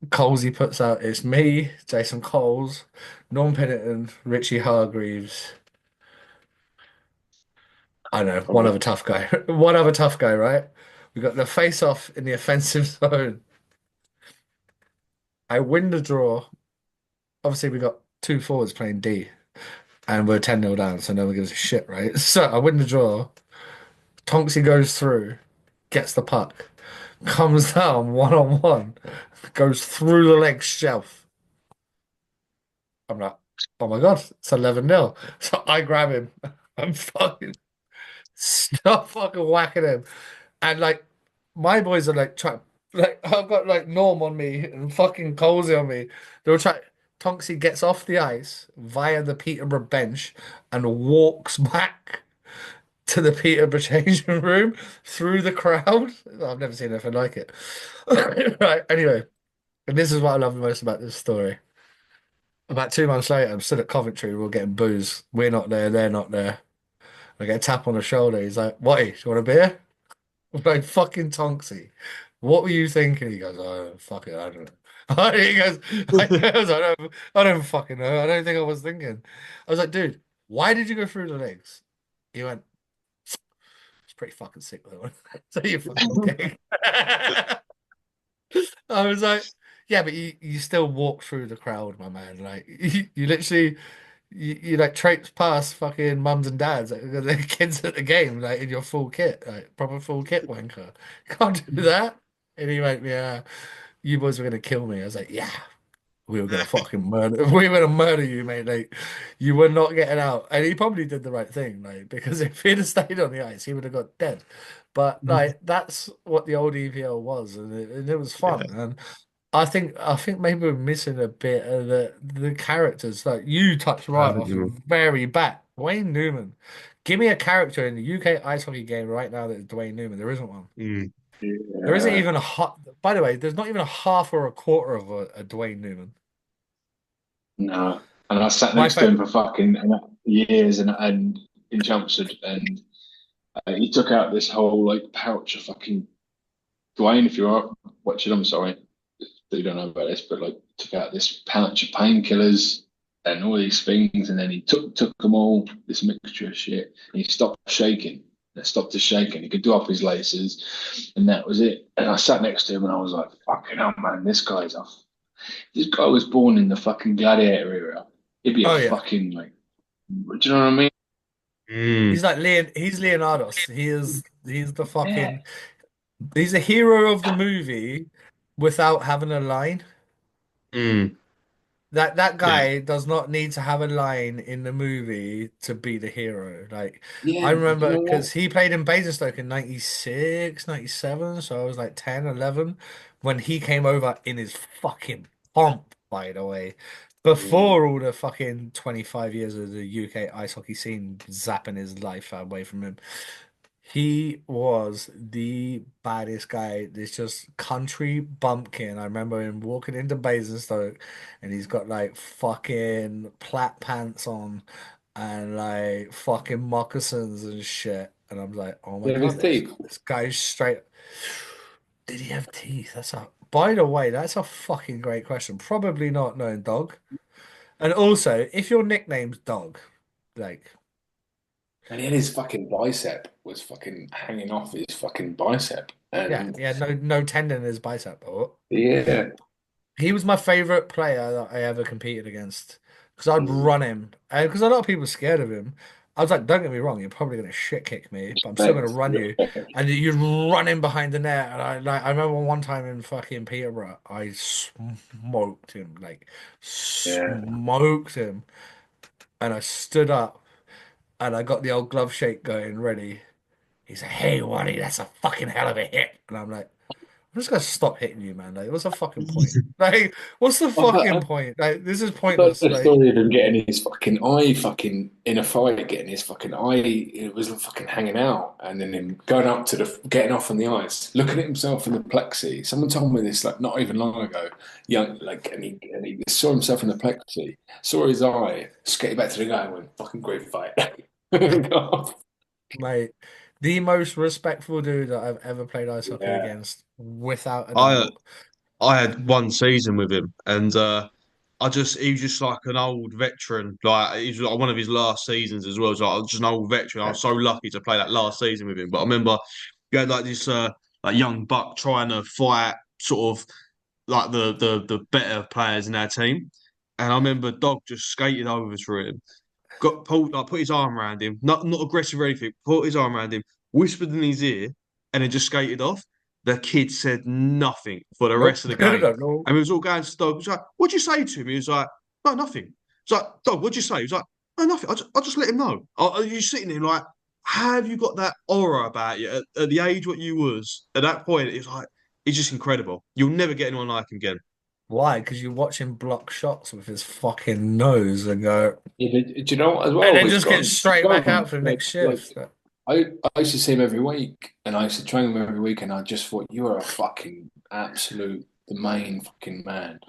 Colesy puts out, it's me, Jason Coles, Norm Pennington, Richie Hargreaves, I know, one other tough guy. One other tough guy, right? We got the face-off in the offensive zone. I win the draw. Obviously, we got two forwards playing D, and we're 10-0 down, so no one gives a shit, right? So I win the draw. Tonksy goes through, gets the puck, comes down one-on-one, goes through the leg shelf. I'm like, oh my God, it's 11-0. So I grab him. I'm fucking stop fucking whacking him. And like my boys are like trying, like I've got like Norm on me and fucking Colsey on me. They were trying. Tonksy gets off the ice via the Peterborough bench and walks back to the Peterborough changing room through the crowd. I've never seen anything like it. Right. Anyway, and this is what I love the most about this story. About 2 months later, I'm still at Coventry. We're getting booze. We're not there. They're not there. I get a tap on the shoulder. He's like, "Watty, do you want a beer?" I'm like, "Fucking Tonksy, what were you thinking?" He goes, "Oh, fuck it, I don't know." He goes, I don't fucking know. I don't think I was thinking. I was like, "Dude, why did you go through the legs?" He went, "It's pretty fucking sick, though." So you fucking dick. I was like, "Yeah, but you still walk through the crowd, my man. Like you literally." You like traipse past fucking mums and dads, like, the kids at the game, like in your full kit, like proper full kit wanker. Can't do that. And he went, "Yeah, you boys were gonna kill me." I was like, "Yeah, we were gonna fucking murder. We were gonna murder you, mate. Like, you were not getting out." And he probably did the right thing, like because if he'd have stayed on the ice, he would have got dead. But like that's what the old EPL was, and it was fun. And I think maybe we're missing a bit of the characters. Like you touched right off the very bat. Dwayne Newman. Give me a character in the UK ice hockey game right now that is Dwayne Newman. There isn't one. There isn't even a half. By the way, there's not even a half or a quarter of a Dwayne Newman. No, and I sat My next to him fa- for fucking years, and in Chelmsford, and he took out this whole like pouch of fucking Dwayne. If you're watching, I'm sorry that you don't know about this, but like took out this pouch of painkillers and all these things, and then he took them all, this mixture of shit, and he stopped shaking. It stopped his shaking. He could do off his laces, and that was it. And I sat next to him, and I was like, "Fucking hell, man, this guy's off. This guy was born in the fucking gladiator era. He'd be a oh yeah, fucking like, do you know what I mean?" he's like He's Leonardos. He's the Yeah, fucking. He's a hero of the movie without having a line. That Yeah. guy does not need to have a line in the movie to be the hero. Like Yeah, I but you remember know what? because he played in Basingstoke in 96, 97. So I was like 10, 11 when he came over in his fucking pomp, by the way. Mm. Before all the fucking 25 years of the UK ice hockey scene zapping his life away from him. He was the baddest guy. This just country bumpkin. I remember him walking into Basingstoke and he's got like fucking plat pants on and like fucking moccasins and shit. And I'm like, oh my Yeah, God, his teeth. this guy's straight. Did he have teeth? By the way, that's a fucking great question. Probably not knowing dog. And also, if your nickname's dog, like, And he had his fucking bicep was fucking hanging off his fucking bicep. yeah, And no tendon in his bicep. Oh. yeah. He was my favorite player that I ever competed against because I'd Mm. run him. And because a lot of people were scared of him. I was like, don't get me wrong, you're probably going to shit kick me, but I'm still going to Respect. run you. Respect. And you'd run in behind the net. And I remember one time in fucking Peterborough, I smoked him, like Yeah. smoked him. And I stood up and I got the old glove shake going ready. He's like, "Hey, Watty, that's a fucking hell of a hit." And I'm like, I'm just gonna stop hitting you, man. Like, what's the fucking point? Like, what's the I've fucking heard, point? Like, this is I've heard pointless. the Like, story of him getting his fucking eye fucking in a fight, getting his fucking eye, it was fucking hanging out, and then him going up to getting off on the ice, looking at himself in the plexi. Someone told me this like not even long ago. Young, like, and he saw himself in the plexi, saw his eye, skated back to the guy and went, "Fucking great fight." mate, the most respectful dude that I've ever played ice hockey Yeah. against, without a I doubt. I had one season with him, and he was just like an old veteran. Like he was like one of his last seasons as well. It was like just an old veteran. I was so lucky to play that last season with him. But I remember you had like this like young buck trying to fight sort of like the better players in our team. And I remember Dog just skated over for him, got pulled like put his arm around him, not aggressive or anything, put his arm around him, whispered in his ear, and then just skated off. The kid said nothing for the Nope. rest of the game. No. And we was all going to Dog. He was like, "What'd you say to him?" He was like, "No, nothing." It's like, "Dog, what'd you say?" He was like, "No, nothing. I just let him know." Are you sitting there like, how have you got that aura about you at the age what you was at that point? It's like he's just incredible. You'll never get anyone like him again. Why? Because you watch him block shots with his fucking nose and go, Yeah, do you know what as well? and then He's just get got- straight he's back got- out for the next shift. I used to see him every week, and I used to train him every week, and I just thought you are a fucking absolute the main fucking man.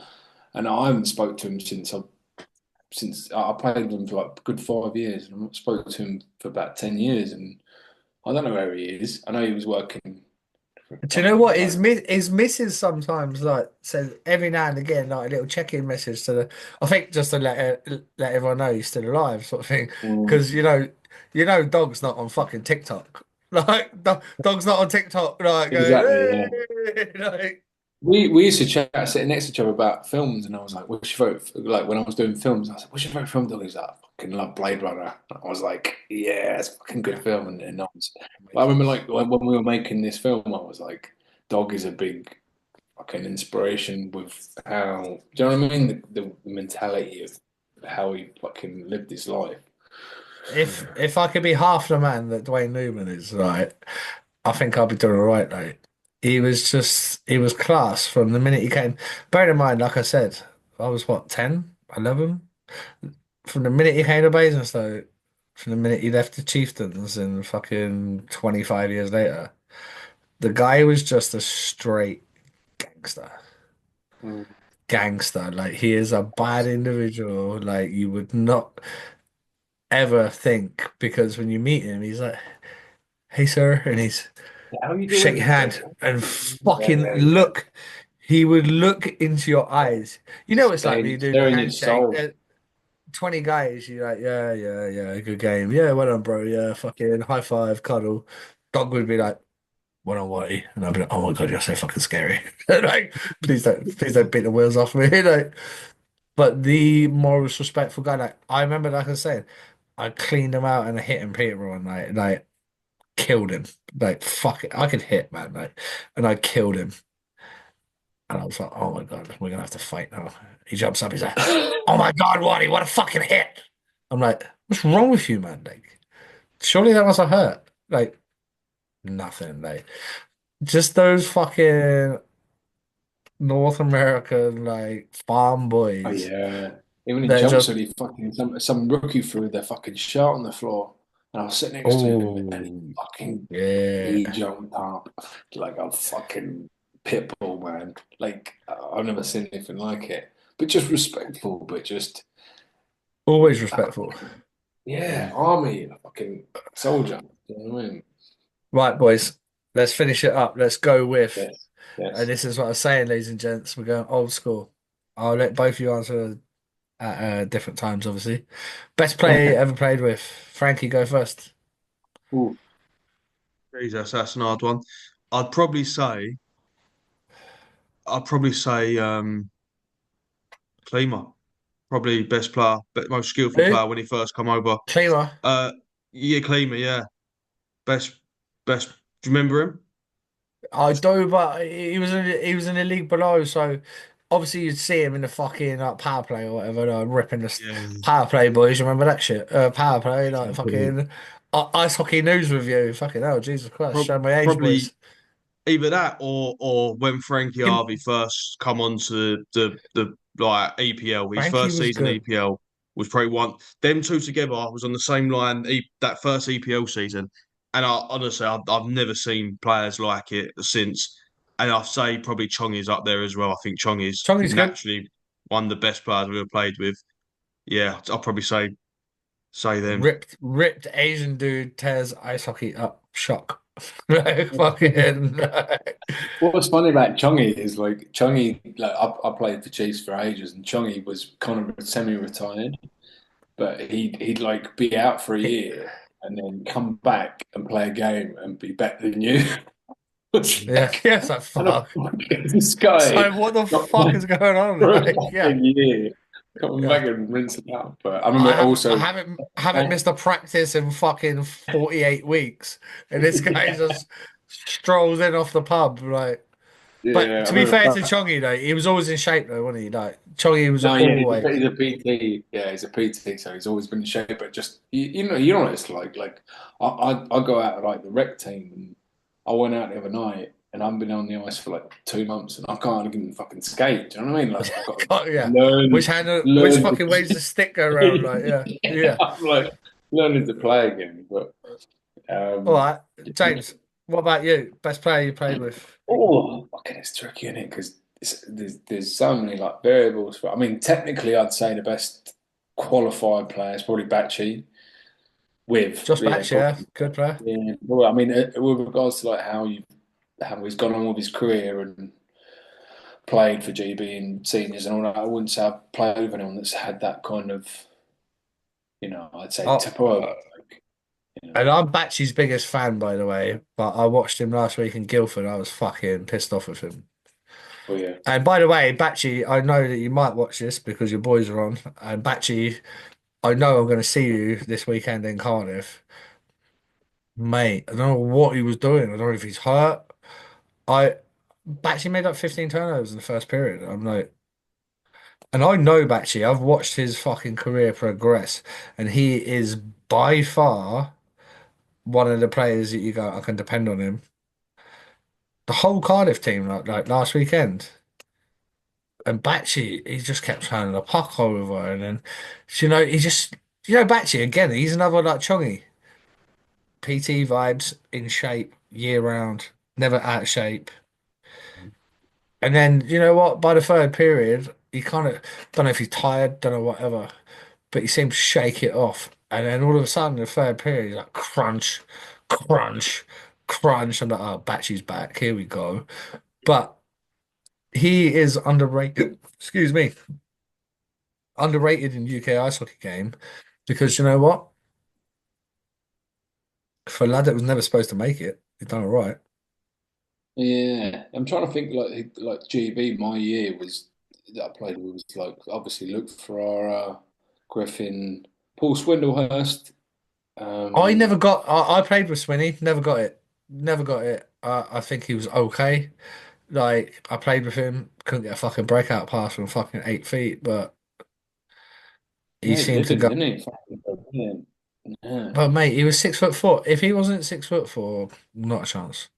And I haven't spoke to him since I played with him for like a good 5 years, and I haven't spoke to him for about 10 years, and I don't know where he is. I know he was working. Do you know what? His missus sometimes like says every now and again like a little check-in message to the. I think just to let everyone know he's still alive, sort of thing. Because Dog's not on fucking TikTok. Like Dog's not on TikTok. Like Exactly, going, yeah. "Hey," like, We used to chat sitting next to each other about films, and I was like, "What's your favorite?" Like when I was doing films, I was like, "What's your favorite film?" Dog? He's like, "I fucking love Blade Runner." I was like, "Yeah, it's a fucking good film." And I remember like when we were making this film, I was like, "Dog is a big fucking inspiration with how do you know what I mean? The mentality of how he fucking lived his life." if I could be half the man that Dwayne Newman is, right, I think I'll be doing all right, mate. He was class from the minute he came. Bear in mind, like I said, I was what, 10, 11? From the minute he came to Basingstoke, from the minute he left the Chieftains and fucking 25 years later, the guy was just a straight gangster. Gangster. Like, he is a bad individual. Like, you would not ever think, because when you meet him, he's like, "Hey, sir," and he's How are you shake doing? your hand and fucking Yeah. look. He would look into your eyes. You know, it's like when you do the Staring at handshake. soul. 20 guys, you're like, yeah, good game. Yeah, well done, bro. Yeah, fucking high five, cuddle. Dog would be like, "What on Watty?" And I'd be like, "Oh my God, you're so fucking scary." Like, please don't beat the wheels off me. Like, but the most respectful guy, like, I remember, like I was saying, I cleaned him out and I hit him Peter one night. Like, killed him. Like, fuck it. I could hit, man. Like, and I killed him. And I was like, "Oh my God, we're gonna have to fight now." He jumps up, he's like, "Oh my God, Watty, what a fucking hit." I'm like, "What's wrong with you, man? Like, surely that wasn't hurt." Like, nothing. Like, just those fucking North American like farm Oh boys. yeah. Even in They're just Chelmsford, he fucking some rookie threw their fucking shirt on the floor, and I was sitting next to him, and he yeah. jumped up like a fucking pit bull, man. Like I've never seen anything like it. But just respectful, but just Always respectful. yeah, army, fucking soldier. You know what I mean? Right, boys, let's finish it up. Let's go with, Yes, yes. and this is what I'm saying, ladies and gents. We're going old school. I'll let both of you answer at different times, obviously. Best player you ever played with? Frankie, go first. Ooh. Jesus, that's an hard one. I'd probably say, I'd probably say Klima. Probably best player, most skillful Who? player when he first come over. Klima. Yeah, Klima, yeah. Best. Do you remember him? I do, but he was in the league below, so obviously you'd see him in the fucking like power play or whatever, like, ripping the Yeah. power play boys. You remember that shit? Power play, like fucking ice hockey news review. Fucking hell, Jesus Christ, show my age, Probably boys. either that or when Frankie Him- Harvey first come onto the like EPL, his Frankie first was season good. EPL was probably one. Them two together was on the same line that first EPL season, and honestly, I've never seen players like it since. And I'd say probably Chong is up there as well. I think Chong is Chongy's good. naturally one of the best players we've ever played with. Yeah, I'll probably say them. Ripped Asian dude tears ice hockey up. Shock. Like, fucking. What's funny about Chongi is like Chongi, like I played for Chiefs for ages, and Chongi was kind of semi-retired, but he'd like be out for a year and then come back and play a game and be better than you. It's Yeah, like, yes, like how the fuck. fuck is this guy So what the not fuck is going on? for a Like, yeah, fucking year coming back yeah. and rinsing out? But I remember I also, haven't missed a practice in fucking 48 weeks, and this guy yeah, just strolls in off the pub. Like, but yeah, I to be fair to remember. Chongi though, he was always in shape though, wasn't he? Like Chongi was No, yeah, always. he's a PT. Yeah, he's a PT, so he's always been in shape. But just you know what it's like. Like I go out like the rec team, and I went out the other night, and I've been on the ice for like 2 months, and I can't even fucking skate. Do you know what I mean? Like I've got to God, yeah. learn, Which learn. fucking ways the stick go around? Like, yeah, yeah. I'm like learning to play again. But All um, right, James. What about you? Best player you played with? oh, okay, it's tricky, isn't it? Because there's so many like variables. I mean, technically, I'd say the best qualified player is probably Bachi. With Just yeah, back, yeah, probably good player. yeah. Well, I mean, with regards to like how he's gone on with his career and played for GB and seniors and all that, I wouldn't say I've played with anyone that's had that kind of, I'd say Oh, tempo. and I'm Batchy's biggest fan, by the way. But I watched him last week in Guildford. I was fucking pissed off with him. Oh yeah, And by the way, Batchy, I know that you might watch this because your boys are on. And Batchy, I know I'm going to see you this weekend in Cardiff. Mate, I don't know what he was doing. I don't know if he's hurt. I Batchy made like 15 turnovers in the first period. I'm like, and I know Batchy. I've watched his fucking career progress, and he is by far one of the players that you go, I can depend on him. The whole Cardiff team, like last weekend, and Batchy, he just kept turning the puck over, and then, he just, Batchy again. He's another like Chongy. PT vibes, in shape year round, never out of shape. And then you know what? By the third period, he kind of don't know if he's tired, don't know whatever, but he seemed to shake it off. And then all of a sudden, the third period, he's like crunch, crunch, crunch. I'm like, oh, Batchy's back. Here we go. But he is underrated. Excuse me, underrated in UK ice hockey game because you know what? For a lad that was never supposed to make it, he's done all right. yeah. I'm trying to think like GB. My year was that I played with was like obviously Luke Ferrara, Griffin, Paul Swindlehurst. I Um, never got. I played with Swinney. Never got it. Never got it. I think he was okay. Like I played with him. Couldn't get a fucking breakout pass from fucking 8 feet, but he yeah, he seemed to didn't, go. didn't he? Fucking brilliant. Yeah. But mate, he was 6'4". If he wasn't 6'4", not a chance.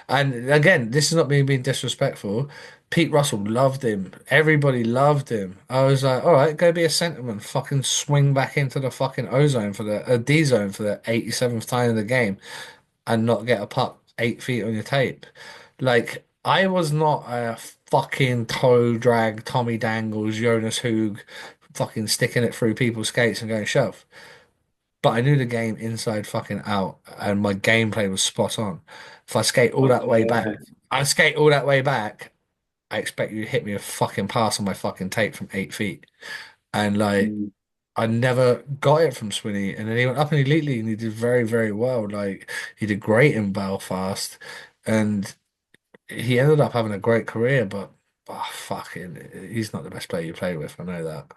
And again, this is not me being disrespectful. Pete Russell loved him. Everybody loved him. I was like, all right, go be a centerman. Fucking swing back into the fucking O zone for the D zone for the 87th time of the game and not get a puck 8 feet on your tape. Like, I was not a fucking toe drag Tommy Dangles, Jonas Hoog, fucking sticking it through people's skates and going shove. But I knew the game inside fucking out, and my gameplay was spot on. If I skate all that way back, Yeah. I skate all that way back. I expect you to hit me a fucking pass on my fucking tape from 8 feet. And like, Mm. I never got it from Swinney. And then he went up in Elite League and he did very, very well. Like, he did great in Belfast. And he ended up having a great career, but fucking, he's not the best player you play with. I know that.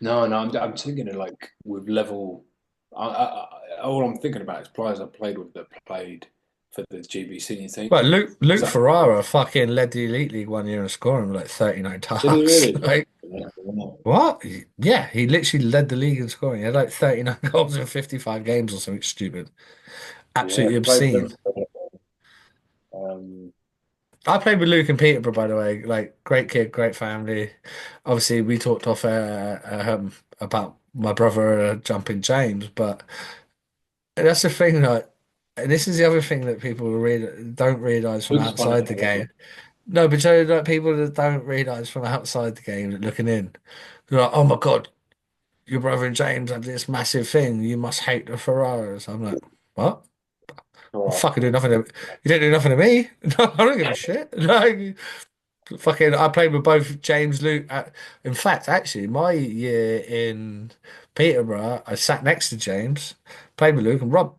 No, no, I'm thinking of like with level. All I'm thinking about is players I played with that played for the GB senior team. Well, Luke So Ferrara fucking led the Elite League 1 year and scoring like 39 did he times. really? Like, Yeah, yeah. what? Yeah, he literally led the league in scoring. He had like 39 goals in 55 games or something stupid. Yeah, Absolutely played for obscene. them. Um, I played with Luke in Peterborough, by the way. Like, great kid, great family. Obviously, we talked off about my brother jumping James, but that's the thing that, and this is the other thing that people don't realize from Luke's funny. outside the game. No, but so like people that don't realize from outside the game that looking in, they're like, "Oh my God, your brother and James have this massive thing. You must hate the Ferraras." I'm like, "What?" You fucking do nothing to, you don't do nothing to me. No, I don't give a shit. Like, fucking, I played with both James Luke. In fact, actually, my year in Peterborough, I sat next to James, played with Luke and Rob.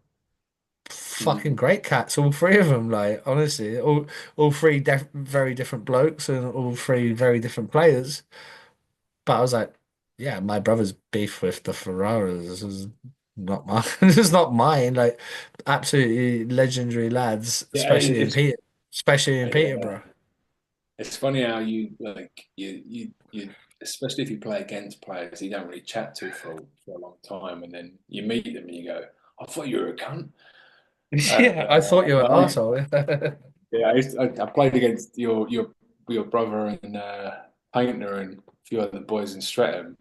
Fucking great cats, all three of them. Like, honestly, all three very different blokes and all three very different players. But I was like, yeah, my brother's beef with the Ferraras. This is not mine. This is not mine. Like, absolutely legendary lads, Yeah, especially in yeah. Peterborough. It's funny how you like you especially if you play against players you don't really chat to for a long time, and then you meet them and you go, "I thought you were a cunt." Yeah, I thought you were an arsehole. Yeah, I played against your brother and Painter and a few other boys in Streatham,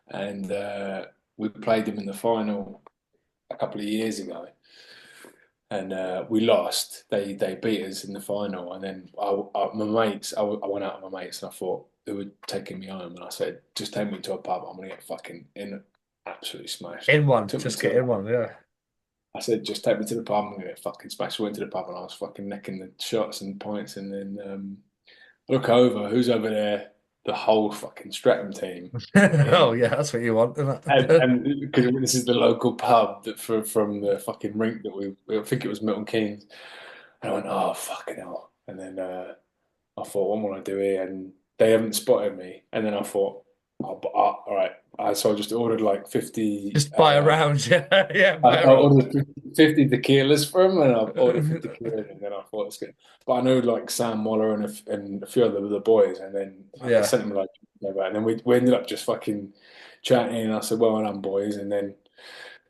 and we played them in the final a couple of years ago, and we lost. They beat us in the final, and then my mates, I went out with my mates, and I thought they were taking me home, and I said, "Just take me to a pub. I'm gonna get fucking in, absolutely smashed." In one, Took me just to get in one, yeah. I said, "Just take me to the pub. I'm gonna get fucking smashed." We went to the pub, and I was fucking necking the shots and pints, and then look over, who's over there? The whole fucking Streatham team. Oh yeah, that's what you want, isn't it? And because this is the local pub that from the fucking rink that I think it was Milton Keynes. And I went, oh fucking hell! And then I thought, what am I gonna do here? And they haven't spotted me. And then I thought, all right. So I just ordered like 50. Just buy a round, yeah, yeah. I ordered 50 tequilas for him, and I ordered 50 tequilas, and then I thought it's good. But I know like Sam Waller and a few other the boys, and then I sent them like, and then we ended up just fucking chatting, and I said, well done, boys, and then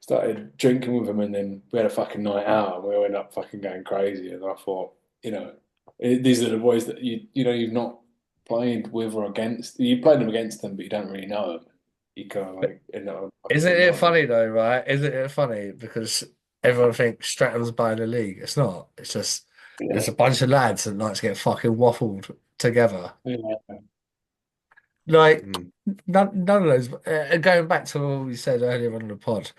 started drinking with them, and then we had a fucking night out, and we ended up fucking going crazy, and I thought, these are the boys that you've not played with or against. You played them against them, but you don't really know them. You kind of like Isn't it funny though, right? Isn't it funny because everyone thinks Stratham's buying the league? It's not. It's just there's a bunch of lads that like to get fucking waffled together. Yeah. Like none of those. Going back to what we said earlier on the pod,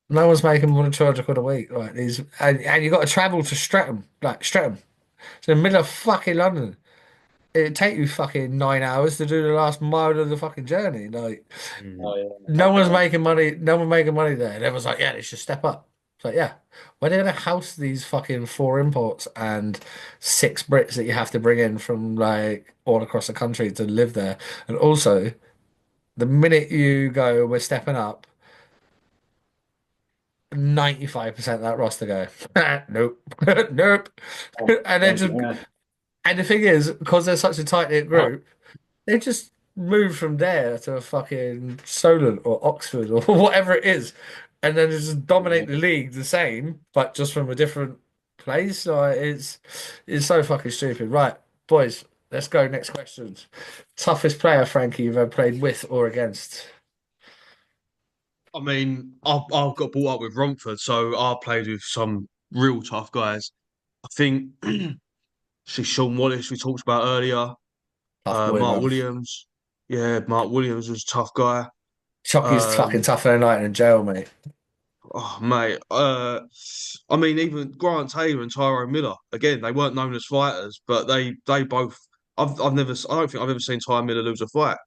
no one's making more than 200 quid a week. Right? And you got to travel to Streatham, like Streatham. It's in the middle of fucking London. It'd take you fucking 9 hours to do the last mile of the fucking journey. Like, no one's making money. No one making money there. And everyone's like, yeah, they should step up. It's like, yeah, when they're gonna house these fucking 4 imports and 6 Brits that you have to bring in from like all across the country to live there, and also the minute you go, we're stepping up. 95% of that roster go, nope, nope, and then just. And the thing is, because they're such a tight-knit group, they just move from there to fucking Solent or Oxford or whatever it is, and then just dominate the league the same, but just from a different place. Like it's so fucking stupid. Right, boys, let's go. Next questions. Toughest player, Frankie, you've ever played with or against? I mean, I've got brought up with Romford, so I played with some real tough guys. I think see Sean Wallace we talked about earlier. Mark Williams. Yeah, Mark Williams was a tough guy. Chucky's fucking tougher than night in jail, mate. Oh, mate. I mean, even Grant Taylor and Tyrone Miller. Again, they weren't known as fighters, but they both. I don't think I've ever seen Ty Miller lose a fight.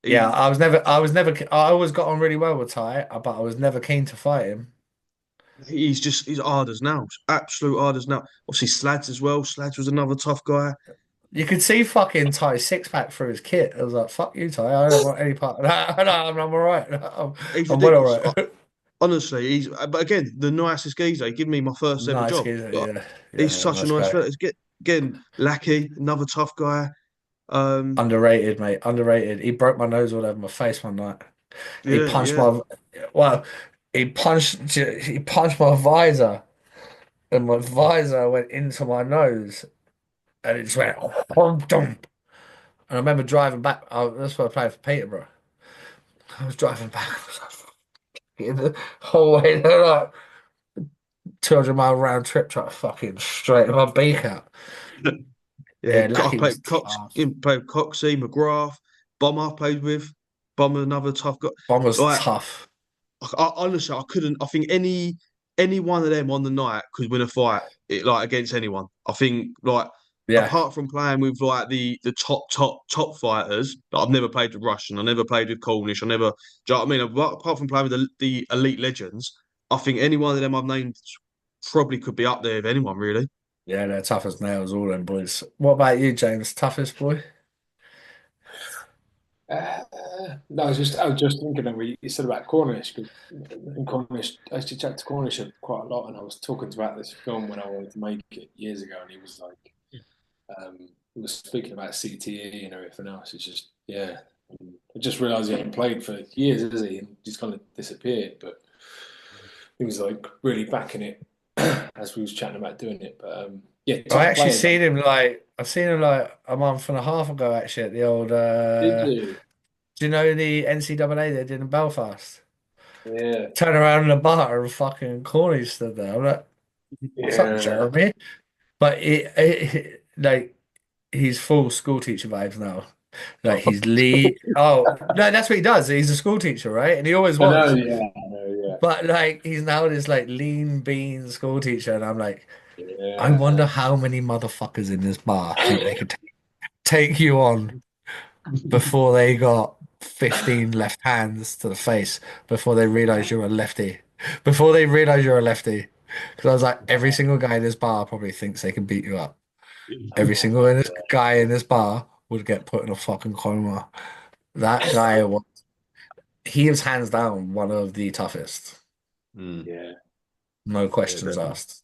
Yeah, I always got on really well with Ty, but I was never keen to fight him. He's hard as nails, absolute hard as nails. Obviously, Slads as well. Slads was another tough guy. You could see fucking Ty's six-pack through his kit. I was like, fuck you, Ty. I don't want any part of that. No, I'm all right. I'm well all right. Honestly, but again, the nicest geezer. He gave me my first ever job. Geezer, he's such a nice fella. Again, Lackey, another tough guy. Underrated, mate. Underrated. He broke my nose all over my face one night. He punched he punched my visor, and my visor went into my nose, and it just went. And I remember driving back. That's why I played for Peterborough. I was driving back. I was like, the whole way there, like 200-mile round trip, trying to fucking straighten my beak out. I played Coxey, McGrath, Bomber. Played with Bomber, another tough guy. Bomber's tough. Honestly, I couldn't. I think any any one of them on the night could win a fight, like against anyone. I think like Yeah. apart from playing with like the top fighters, like, I've never played with Russian, I never played with Cornish, I never. Do you know what I mean? Apart from playing with the elite legends, I think any one of them I've named probably could be up there with anyone really. Yeah, they're tough as nails, all them boys. What about you, James? Toughest boy? No, I was just thinking of what you said about Cornish. Because in Cornish, I used to chat to Cornish quite a lot, and I was talking about this film when I wanted to make it years ago, and he was like, he was speaking about CTE and everything else. It's just, yeah, I just realised he hadn't played for years, has he? And just kind of disappeared. But he was like really backing it as we was chatting about doing it. But yeah, I tough actually players. seen him I've seen him like a month and a half ago actually at the old Did you? do you know the NCAA they did in Belfast? Yeah, Turn around in the bar and fucking Corey stood there. I'm like, what's up, yeah. Jeremy? But like he's full school teacher vibes now. Like he's lead. Oh no, that's what he does. He's a school teacher, right? And he always I know, was. yeah, I know, yeah, But like he's now this like lean bean school teacher, and I'm like, I yeah. wonder how many motherfuckers in this bar think they could take you on before they got 15 left hands to the face, before they realize you're a lefty. Before they realize you're a lefty. Because I was like, every single guy in this bar probably thinks they can beat you up. Every single guy in this bar would get put in a fucking coma. That guy was, he was hands down one of the toughest. Yeah. No questions asked.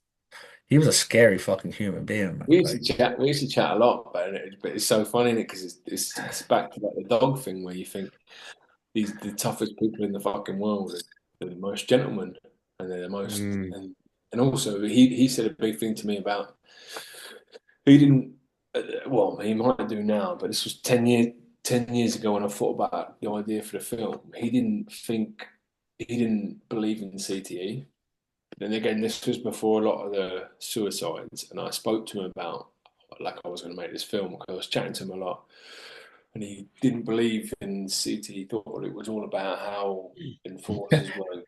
He was a scary fucking human being, man. We used to chat. We used to chat a lot about it, but it's so funny because it's back to like the dog thing where you think the toughest people in the fucking world are the most gentlemen, and they're the most. And also, he said a big thing to me about he didn't. Well, he might do now, but this was 10 years ago when I thought about the idea for the film. He didn't believe in CTE. Then again, this was before a lot of the suicides, and I spoke to him about like I was going to make this film because I was chatting to him a lot, and he didn't believe in CT. He thought it was all about how enforcers were.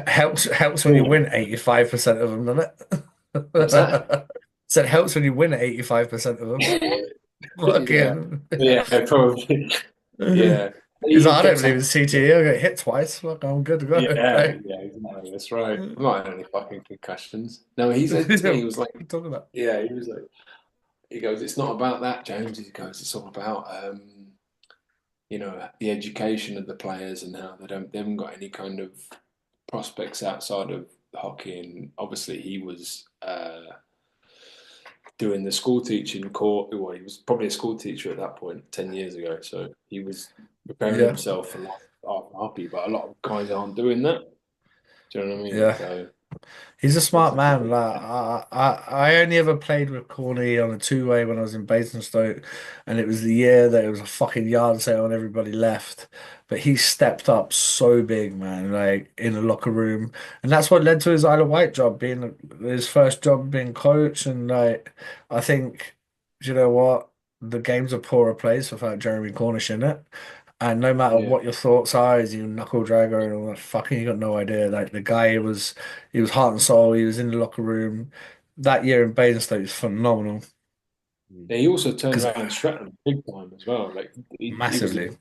Helps when you win 85% of them, doesn't it? What's that? Said helps when you win 85% of them. Fucking yeah, probably. Yeah. He's like, I don't believe in CTE. I get hit twice. Fuck, I'm good to go. Yeah, exactly. That's right. I'm not had any fucking concussions. No, he said to me, he was like, what are you talking about? Yeah, he was like, he goes, it's not about that, James. He goes, it's all about, the education of the players and how they haven't got any kind of prospects outside of hockey. And obviously, he was doing the school teaching course. Well, he was probably a school teacher at that point 10 years ago. So he was preparing himself for life after hockey. But a lot of guys aren't doing that. Do you know what I mean? Yeah. So, he's a smart man. Like I only ever played with Corny on a two-way when I was in Basingstoke, and it was the year that it was a fucking yard sale and everybody left. But he stepped up so big, man, like in the locker room, and that's what led to his Isle of Wight job, being his first job being coach. And like, I think, do you know what? The game's a poorer place without Jeremy Cornish in it. And no matter what your thoughts are, is you knuckle dragger and all that fucking, you got no idea. Like the guy he was heart and soul. He was in the locker room. That year in Basingstoke was phenomenal. Yeah, he also turned around Stratton big time as well. Like massively.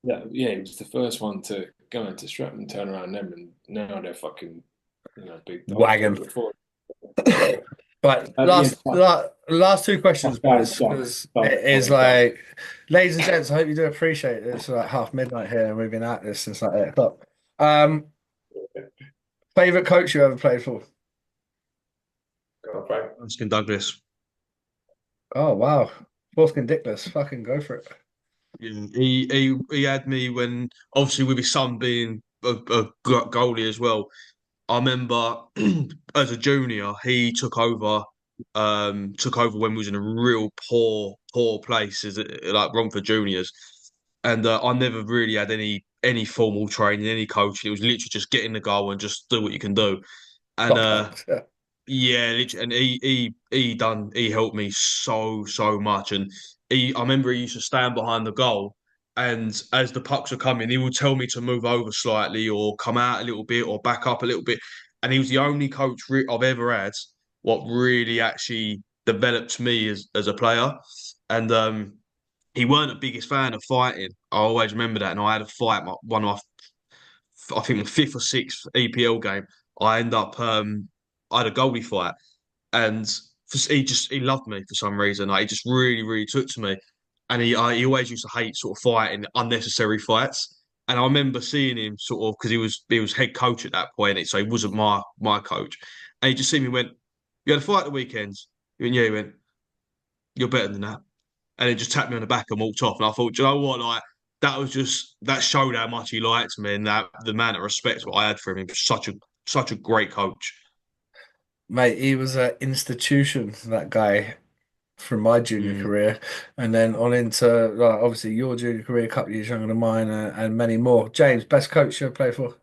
He was the first one to go into Stratton, turn around them, and now they're fucking, big wagon. Right, last two questions, boys. Is like, ladies and gents, I hope you do appreciate it. It's like half midnight here, and we've been at this since like 8 o'clock. Favorite coach you ever played for? Anskin Douglas. Oh wow, Forskin Dickless, fucking go for it. Yeah, he had me when obviously with his son being a goalie as well. I remember as a junior, he took over when we was in a real poor place, like Romford Juniors, and I never really had any formal training, any coaching. It was literally just get in the goal and just do what you can do. And yeah, literally, and he helped me so much. And I remember he used to stand behind the goal, and as the pucks were coming, he would tell me to move over slightly or come out a little bit or back up a little bit. and he was the only coach I've ever had what really actually developed me as a player. And he weren't the biggest fan of fighting. I always remember that. And I had a fight, one of my, I think my fifth or sixth EPL game. I end up, I had a goalie fight, and he loved me for some reason. Like, he just really, really took to me, and he always used to hate sort of fighting unnecessary fights. And I remember seeing him sort of because he was head coach at that point, so he wasn't my coach. And he just seen me and went, "You had a fight the weekends?" He went, "Yeah." He went, "You're better than that." And then just tapped me on the back and walked off. And I thought, do you know what? Like, that showed how much he liked me and that the amount of respect what I had for him. He was such a great coach. Mate, he was an institution, that guy, from my junior career, and then on into like, obviously your junior career, a couple of years younger than mine, and many more. James, best coach you ever played for?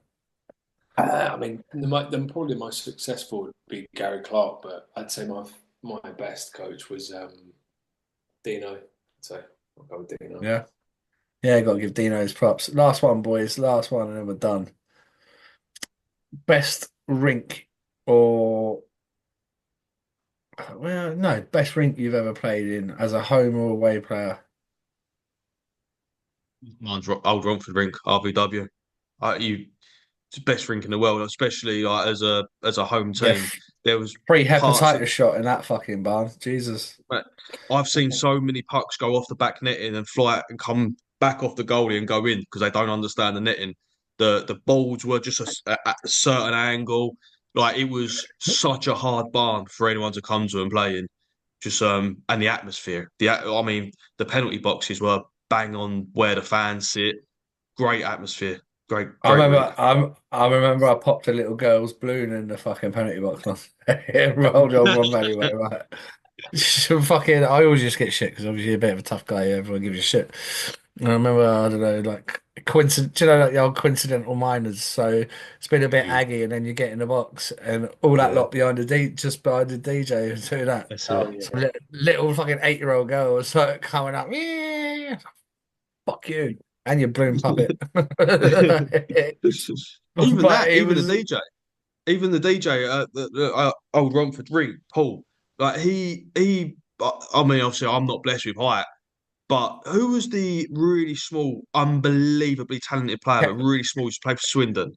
I mean, probably the most successful would be Gary Clark, but I'd say my best coach was Dino. So I'll go with Dino. Yeah. Yeah, got to give Dino his props. Last one, boys. Last one, and then we're done. Best rink or well, no, best rink you've ever played in as a home or away player. Mine's Old Romford Rink, RVW. It's the best rink in the world, especially like as a home Yeah, team. There was free parts hepatitis shot in that fucking barn. Jesus. I've seen so many pucks go off the back netting and fly and come back off the goalie and go in because they don't understand the netting. The balls were just at a certain angle. Like, it was such a hard barn for anyone to come to and play in. Just and the atmosphere. I mean, the penalty boxes were bang on where the fans sit. Great atmosphere. Great I remember, rink. I remember I popped a little girl's balloon in the fucking penalty box once. It rolled on one anyway, right? Fucking, I always just get shit because obviously you're a bit of a tough guy. Everyone gives you shit. And I remember, I don't know, like coincident, you know, like the old coincidental minors. So it's been a bit aggy, and then you get in the box, and all that lot behind just behind the DJ and do that. That's Oh it. yeah. Some little fucking 8-year-old girl was like coming up, yeah, fuck you, and your balloon puppet. Even But that, it even was. the DJ at the Old Romford Rink, Paul, like he. I mean, obviously, I'm not blessed with height, but who was the really small, unbelievably talented player, but really small, just played for Swindon?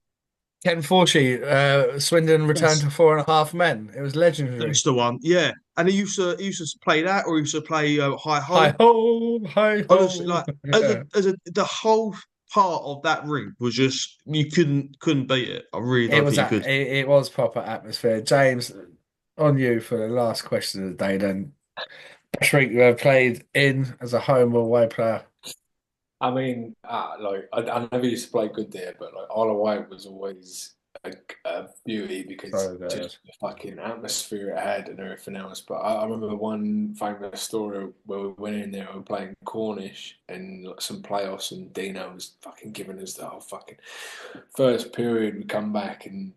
Ken Forsey, Swindon returned to 4.5 men. It was legendary. That's the one, yeah. And he used to play that, or he used to play Hi Hi Ho. ho, hi Honestly, ho. like Yeah. the whole part of that rink was just you couldn't beat it. I really It don't was think you could. it was proper atmosphere. James, on you for the last question of the day. Then, best rink you ever played in as a home or away player? I mean, like I never used to play good there, but like Isle of Wight was always a beauty because So good. just the fucking atmosphere it had and everything else. But I remember one famous story where we went in there and we were playing Cornish and like, some playoffs, and Dino was fucking giving us the whole fucking first period. We come back and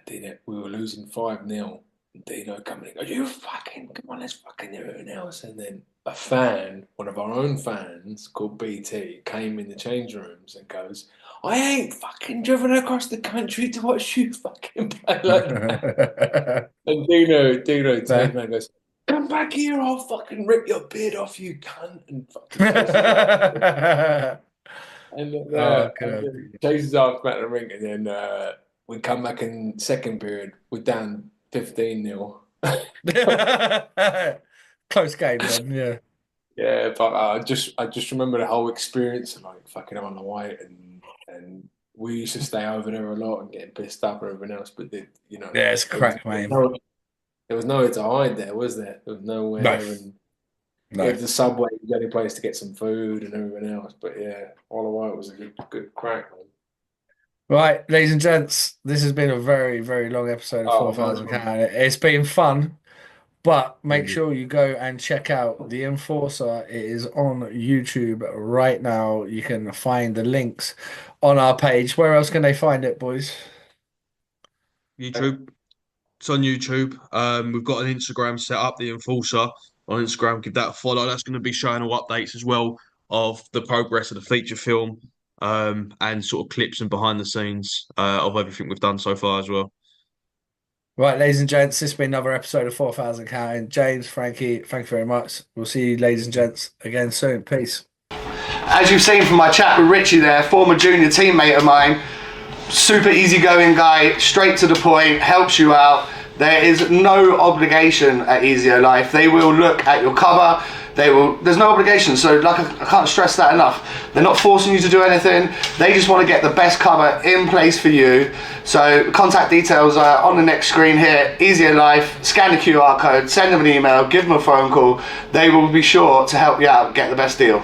Dino, we were losing 5-0. Dino coming in, goes, you fucking, come on, let's fucking do everything else. And then a fan, one of our own fans called BT, came in the change rooms and goes, I ain't fucking driven across the country to watch you fucking play like that. And Dino turns around and goes, come back here, I'll fucking rip your beard off, you cunt. And fucking chases after back to the ring. And then we come back in second period, we're down 15-0. Close game then, yeah. Yeah, but I just remember the whole experience of like fucking on the white, and we used to stay over there a lot and getting pissed up and everything else. But Yeah, it's crack, man. There was nowhere to hide there, was there? There was nowhere. No. And No. the subway was the only place to get some food and everything else. But yeah, all the white was a good crack, man. Right, ladies and gents, this has been a very, very long episode of 4,000 Can. It's been fun, but make sure you go and check out The Enforcer. It is on YouTube right now. You can find the links on our page. Where else can they find it, boys? YouTube. It's on YouTube. We've got an Instagram set up, The Enforcer on Instagram. Give that a follow. That's going to be showing all updates as well of the progress of the feature film, and sort of clips and behind the scenes of everything we've done so far as well. Right, ladies and gents, this has been another episode of 4,000 Counting. James, Frankie, thank you very much. We'll see you, ladies and gents, again soon. Peace. As you've seen from my chat with Richie there, former junior teammate of mine, super easygoing guy, straight to the point, helps you out. There is no obligation at Easier Life. They will look at your cover. There's no obligation, so like I can't stress that enough. They're not forcing you to do anything. They just want to get the best cover in place for you. So contact details are on the next screen here. Easier Life, scan the QR code, send them an email, give them a phone call. They will be sure to help you out, get the best deal.